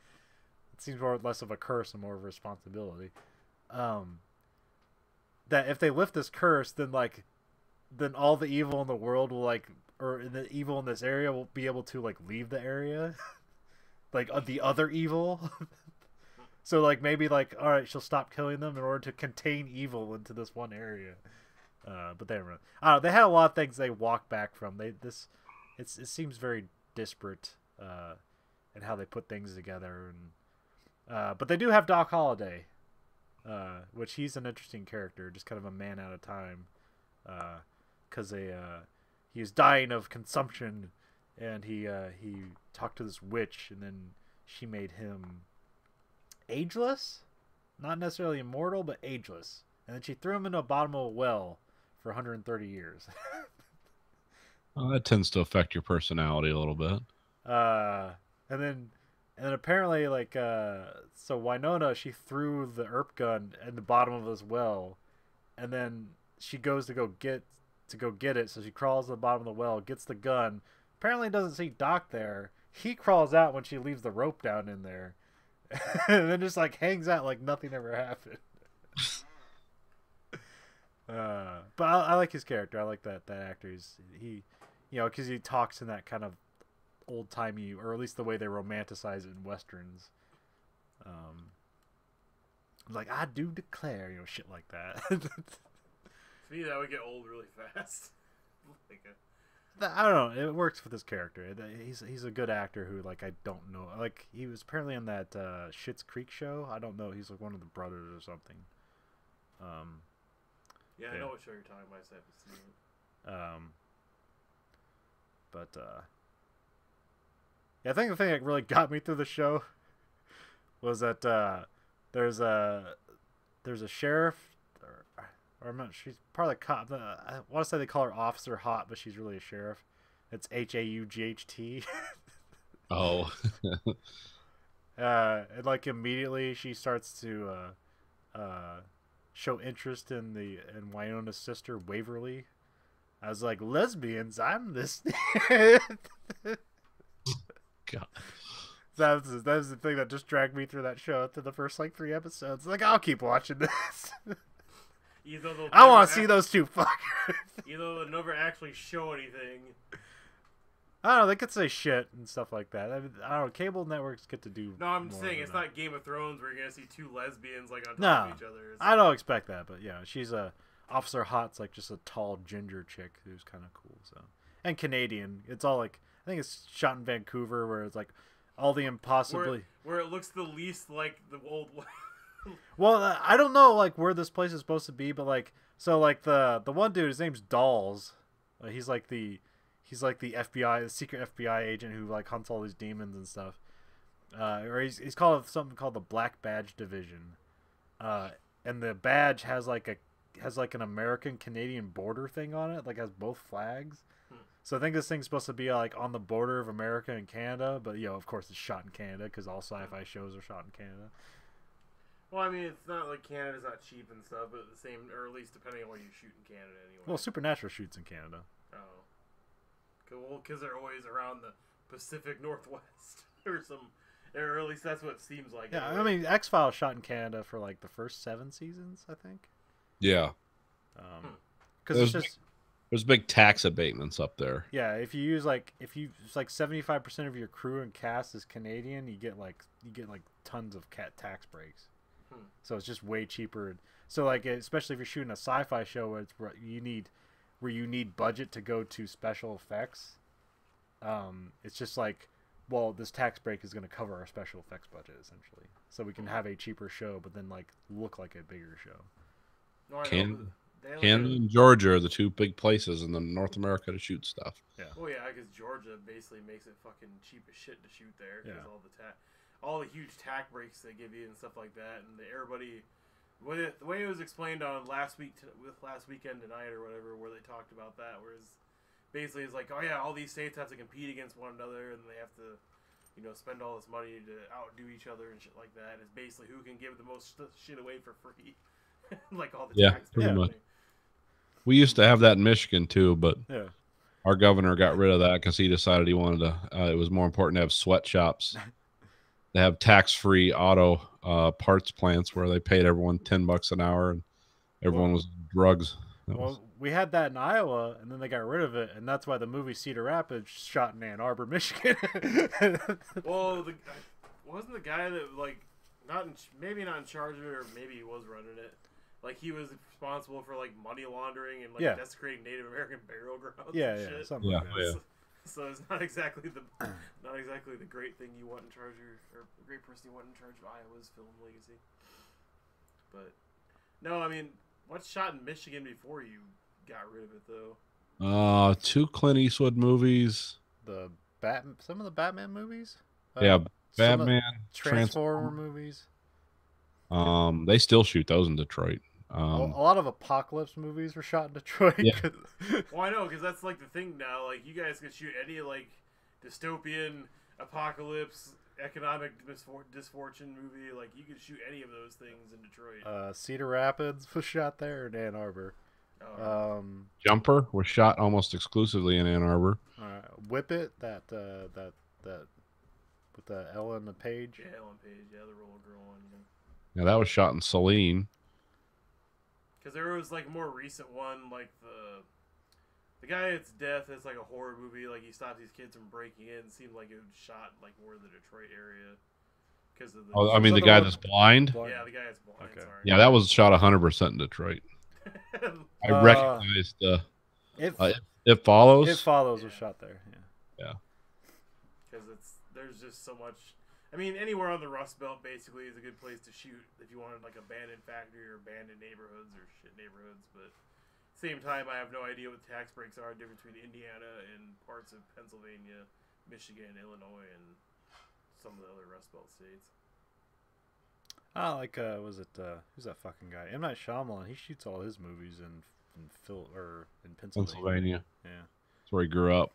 It seems more or less of a curse and more of a responsibility. That if they lift this curse, then all the evil in the world will like, or the evil in this area will be able to like leave the area, like the other evil. So like maybe like all right, she'll stop killing them in order to contain evil into this one area. But they don't. I don't know. They had a lot of things they walked back from. It seems very disparate in how they put things together. And but they do have Doc Holliday, which he's an interesting character, just kind of a man out of time, because he was dying of consumption, and he talked to this witch, and then she made him ageless, not necessarily immortal, but ageless, and then she threw him into the bottom of a well for 130 years. That tends to affect your personality a little bit. And then apparently like so Winona, she threw the ERP gun in the bottom of this well, and then she goes to go get it, so she crawls to the bottom of the well, gets the gun, apparently doesn't see Doc there. He crawls out when she leaves the rope down in there, and then just like hangs out like nothing ever happened. But I like his character. I like that actor. He because he talks in that kind of old timey, or at least the way they romanticize it in westerns. Like I do declare, shit like that. To me, that would get old really fast. I don't know. It works for this character. He's a good actor who like I don't know. Like he was apparently in that Schitt's Creek show. I don't know. He's like one of the brothers or something. Yeah, I know what show you're talking about. I haven't seen it. Yeah, I think the thing that really got me through the show was that there's a sheriff, or I'm not. She's part of the cop. I want to say they call her Officer Hot, but she's really a sheriff. It's Haught. Oh. And like immediately she starts to show interest in Winona's sister Waverly. I was like, lesbians, I'm listening. God. That was the thing that just dragged me through that show through the first like 3 episodes. Like, I'll keep watching this. I want to see those two fuckers. Even though they'll never actually show anything. I don't know, they could say shit and stuff like that. I don't know, cable networks get to do. No, I'm more saying than it's that. not Game of Thrones where you're gonna see 2 lesbians like on top of each other. I don't expect that, but yeah, she's Officer Hot's like just a tall ginger chick who's kind of cool. So, and Canadian. It's all like, I think it's shot in Vancouver, where it's like all the impossibly where it looks the least like the old one. Well, I don't know like where this place is supposed to be, but like so like the one dude, his name's Dolls. He's like the FBI, the secret FBI agent who like hunts all these demons and stuff. Or he's called something called the Black Badge Division. And the badge has like an American Canadian border thing on it, like has both flags. So I think this thing's supposed to be like on the border of America and Canada, but of course it's shot in Canada because all sci-fi shows are shot in Canada. Well, I mean, it's not like Canada's not cheap and stuff, but the same, or at least depending on where you shoot in Canada anyway. Well, Supernatural shoots in Canada. Oh. Because they're always around the Pacific Northwest or at least that's what it seems like. Yeah, anyway. I mean, X-Files shot in Canada for like the first 7 seasons, I think. Yeah. Because there's big tax abatements up there. Yeah, if it's like 75% of your crew and cast is Canadian, you get like tons of tax breaks. So it's just way cheaper. So like, especially if you're shooting a sci-fi show where you need budget to go to special effects, it's just like, well, this tax break is going to cover our special effects budget essentially, so we can have a cheaper show, but then like look like a bigger show. No, Canada and Georgia are the 2 big places in North America to shoot stuff. Yeah. Oh yeah, because Georgia basically makes it fucking cheap as shit to shoot there because all the tax. all the huge tack breaks they give you and stuff like that, and everybody. The way it was explained on last weekend tonight or whatever, where they talked about that, whereas basically it's like, oh yeah, all these states have to compete against one another, and they have to, spend all this money to outdo each other and shit like that. It's basically who can give the most shit away for free, like all the tax. Pretty much. We used to have that in Michigan too, but our governor got rid of that because he decided he wanted to. It was more important to have sweatshops. They have tax-free auto parts plants where they paid everyone $10 an hour, and everyone was drugs. We had that in Iowa, and then they got rid of it, and that's why the movie Cedar Rapids shot in Ann Arbor, Michigan. Well, wasn't the guy that maybe not in charge of it, or maybe he was running it. Like he was responsible for like money laundering and desecrating Native American burial grounds. Yeah, and shit. Something like that. So it's not exactly the great thing you want in charge of, or a great person you want in charge of Iowa's film legacy. But no, I mean, what's shot in Michigan before you got rid of it though? 2 Clint Eastwood movies. Some of the Batman movies. Batman, Transformer movies. They still shoot those in Detroit. A lot of apocalypse movies were shot in Detroit. Yeah. Well, I know, because that's like the thing now. Like, you guys can shoot any like dystopian, apocalypse, economic misfortune movie. Like, you could shoot any of those things in Detroit. Cedar Rapids was shot there in Ann Arbor. Jumper was shot almost exclusively in Ann Arbor. Whip It, that with the Ellen Page. Yeah, Ellen Page. Yeah, the roller girl one. Yeah, that was shot in Saline. Because there was like a more recent one, like the guy that's death. It's like a horror movie. Like he stopped these kids from breaking in. It seemed like it was shot like more in the Detroit area. Because of the. I mean the guy that's blind. Yeah, the guy that's blind. Okay. Sorry. Yeah, that was shot 100% in Detroit. I recognized It Follows. It Follows was shot there. Yeah. Because there's just so much. I mean, anywhere on the Rust Belt basically is a good place to shoot if you wanted like abandoned factory or abandoned neighborhoods or shit neighborhoods. But at the same time, I have no idea what the tax breaks are different between Indiana and parts of Pennsylvania, Michigan, Illinois, and some of the other Rust Belt states. Who's that fucking guy? M. Night Shyamalan. He shoots all his movies in Pennsylvania. Yeah, that's where he grew up.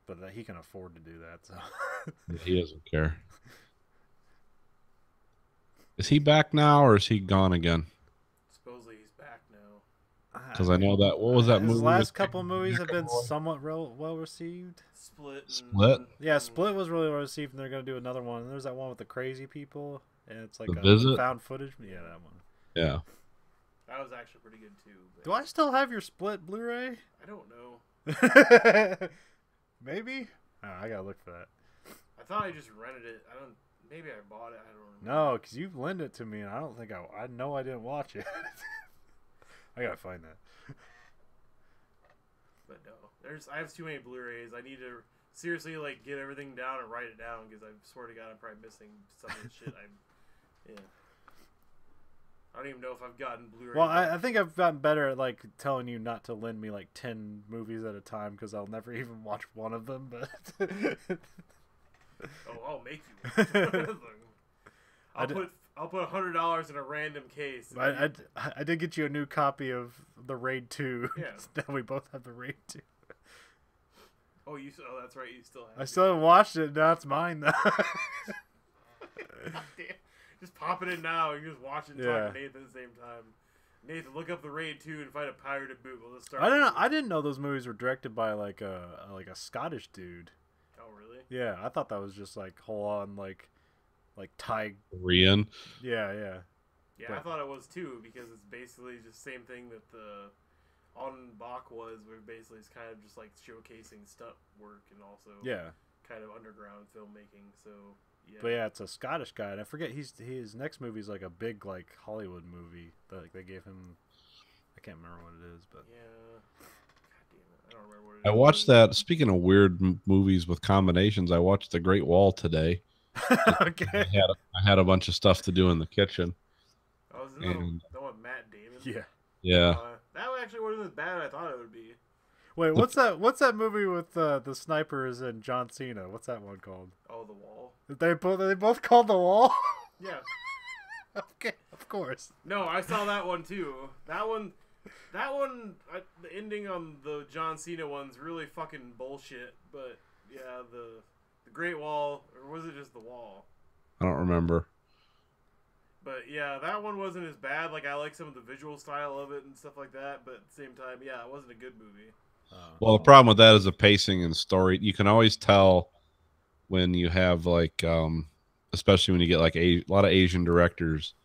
But he can afford to do that, so he doesn't care. Is he back now, or is he gone again? Supposedly he's back now. Because I know that. What was that movie? His last couple movies have been somewhat well received. Split. Yeah, Split was really well received, and they're going to do another one. And there's that one with the crazy people, and it's like Visit? Found footage. Yeah, that one. Yeah. That was actually pretty good too. Do I still have your Split Blu-ray? I don't know. Maybe? Oh, I gotta look for that. I thought I just rented it. Maybe I bought it. I don't remember. No, because you lent it to me, and I don't think I know I didn't watch it. I gotta find that. But no, I have too many Blu-rays. I need to seriously like get everything down and write it down because I swear to God I'm probably missing some of the shit. I don't even know if I've gotten Blu-ray. Well, I think I've gotten better at like telling you not to lend me like 10 movies at a time because I'll never even watch one of them. But I'll make you. I'll put $100 in a random case. I did get you a new copy of the Raid 2. Yeah. Now we both have the Raid 2. Oh, that's right. You still have. I still haven't watched it. Now it's mine though. God damn. Just pop it in now and just watch it and talk to Nathan at the same time. Nathan, look up the Raid 2 and find a pirated boot. Well, let's start. I didn't know those movies were directed by like a Scottish dude. Oh really? Yeah, I thought that was just like whole on like Thai. Korean. Yeah. Yeah, I thought it was too because it's basically just the same thing that the On Bach was, where basically it's kind of just like showcasing stunt work and also kind of underground filmmaking. So. Yeah. But yeah, it's a Scottish guy, and I forget his next movie is like a big like Hollywood movie that like, they gave him. I can't remember what it is, but yeah, God damn it, I don't remember what it is. I watched that. Speaking of weird movies with combinations, I watched The Great Wall today. Okay. I had a bunch of stuff to do in the kitchen. Oh, isn't that one with Matt Damon? Yeah. Yeah. That actually wasn't as bad as I thought it would be. Wait, what's that? What's that movie with the snipers and John Cena? What's that one called? Oh, The Wall. They both called The Wall. Yeah. Okay, of course. No, I saw that one too. That one, the ending on the John Cena one's really fucking bullshit. But yeah, the Great Wall, or was it just The Wall? I don't remember. But yeah, that one wasn't as bad. Like, I like some of the visual style of it and stuff like that. But at the same time, yeah, it wasn't a good movie. Well, the problem with that is the pacing and story. You can always tell when you have like, especially when you get like a lot of Asian directors.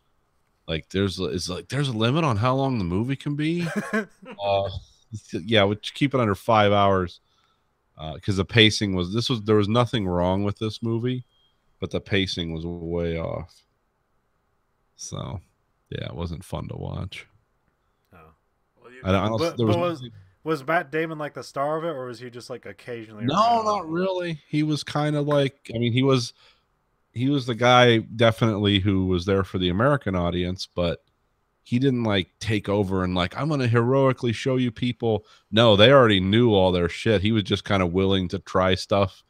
Like, there's a limit on how long the movie can be. Yeah, keep it under 5 hours. Because the pacing there was nothing wrong with this movie, but the pacing was way off. So, yeah, it wasn't fun to watch. Oh. Well, I don't. Was Matt Damon like the star of it, or was he just like occasionally? No, around? not really. He was kind of like, I mean, he was the guy definitely who was there for the American audience, but he didn't like take over and like, I'm going to heroically show you people. No, they already knew all their shit. He was just kind of willing to try stuff.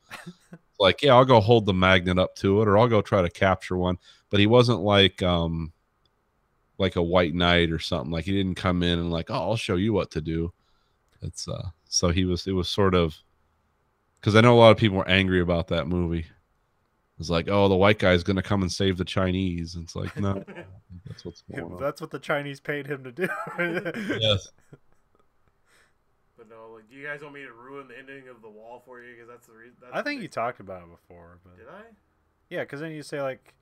Like, yeah, I'll go hold the magnet up to it, or I'll go try to capture one. But he wasn't like a White Knight or something. Like, he didn't come in and like, oh, I'll show you what to do. It's so it was sort of, because I know a lot of people were angry about that movie. It's like, oh, the white guy's going to come and save the Chinese. And it's like, no, that's what's going on. That's what the Chinese paid him to do. Yes. But no, like, do you guys want me to ruin the ending of The Wall for you? Because that's the reason. I think you talked about it before. But... Did I? Yeah, because then you say, like,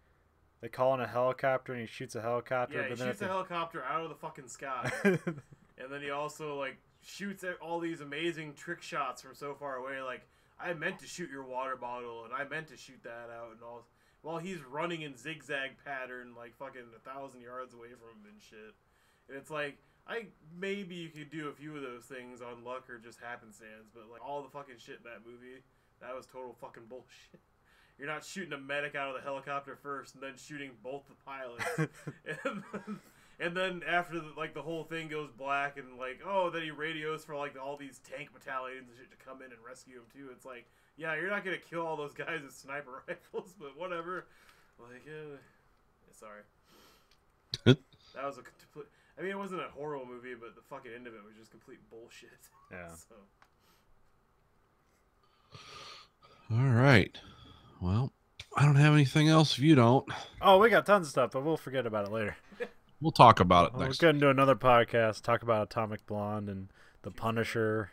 they call in a helicopter and he shoots a helicopter. Yeah, he but then shoots a helicopter out of the fucking sky. And then he also, like, shoots at all these amazing trick shots from so far away. Like, I meant to shoot your water bottle, and I meant to shoot that out, and all. While he's running in zigzag pattern, like, fucking 1,000 yards away from him and shit. And it's like, maybe you could do a few of those things on luck or just happenstance, but, like, all the fucking shit in that movie, that was total fucking bullshit. You're not shooting a medic out of the helicopter first and then shooting both the pilots. and then after the whole thing goes black and like, oh, then he radios for like all these tank battalions and shit to come in and rescue him too. It's like, yeah, you're not gonna kill all those guys with sniper rifles, but whatever. Like, sorry. That was a complete. I mean, it wasn't a horror movie, but the fucking end of it was just complete bullshit. Yeah. So. All right. Well, I don't have anything else if you don't. Oh, we got tons of stuff, but we'll forget about it later. We'll talk about it We're next going to do another podcast, talk about Atomic Blonde and The Punisher.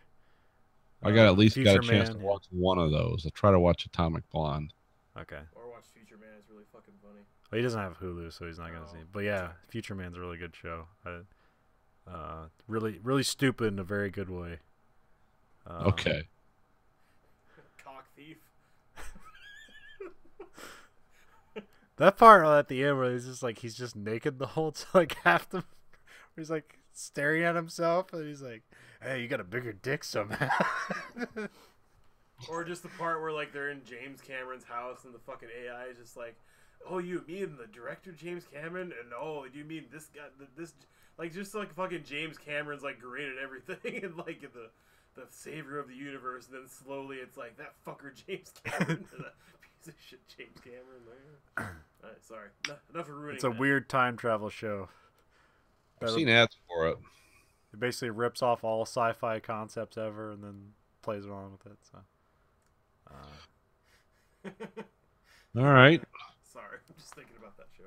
I got at least Future got a chance Man, to yeah. watch one of those. I try to watch Atomic Blonde. Okay. Or watch Future Man. It's really fucking funny. Well, he doesn't have Hulu, so he's not going to see it. But yeah, Future Man's a really good show. Really, really stupid in a very good way. Okay. Cock thief. That part at the end where he's just naked the whole time, like half the, he's like staring at himself and he's like, "Hey, you got a bigger dick somehow." Or just the part where like they're in James Cameron's house and the fucking AI is just like, "Oh, you mean the director James Cameron?" And "Oh, you mean this guy? This like just like fucking James Cameron's like great at everything and like the savior of the universe." And then slowly it's like that fucker James Cameron. Piece of shit James Cameron there. Alright, sorry. Enough of ruining. It's a weird time travel show. I've seen ads for it. It basically rips off all sci-fi concepts ever and then plays along with it. So. All right. Sorry, I'm just thinking about that show.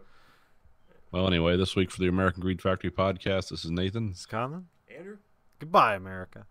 Well, anyway, this week for the American Greed Factory podcast, this is Nathan. It's Conlon. Andrew? Goodbye, America.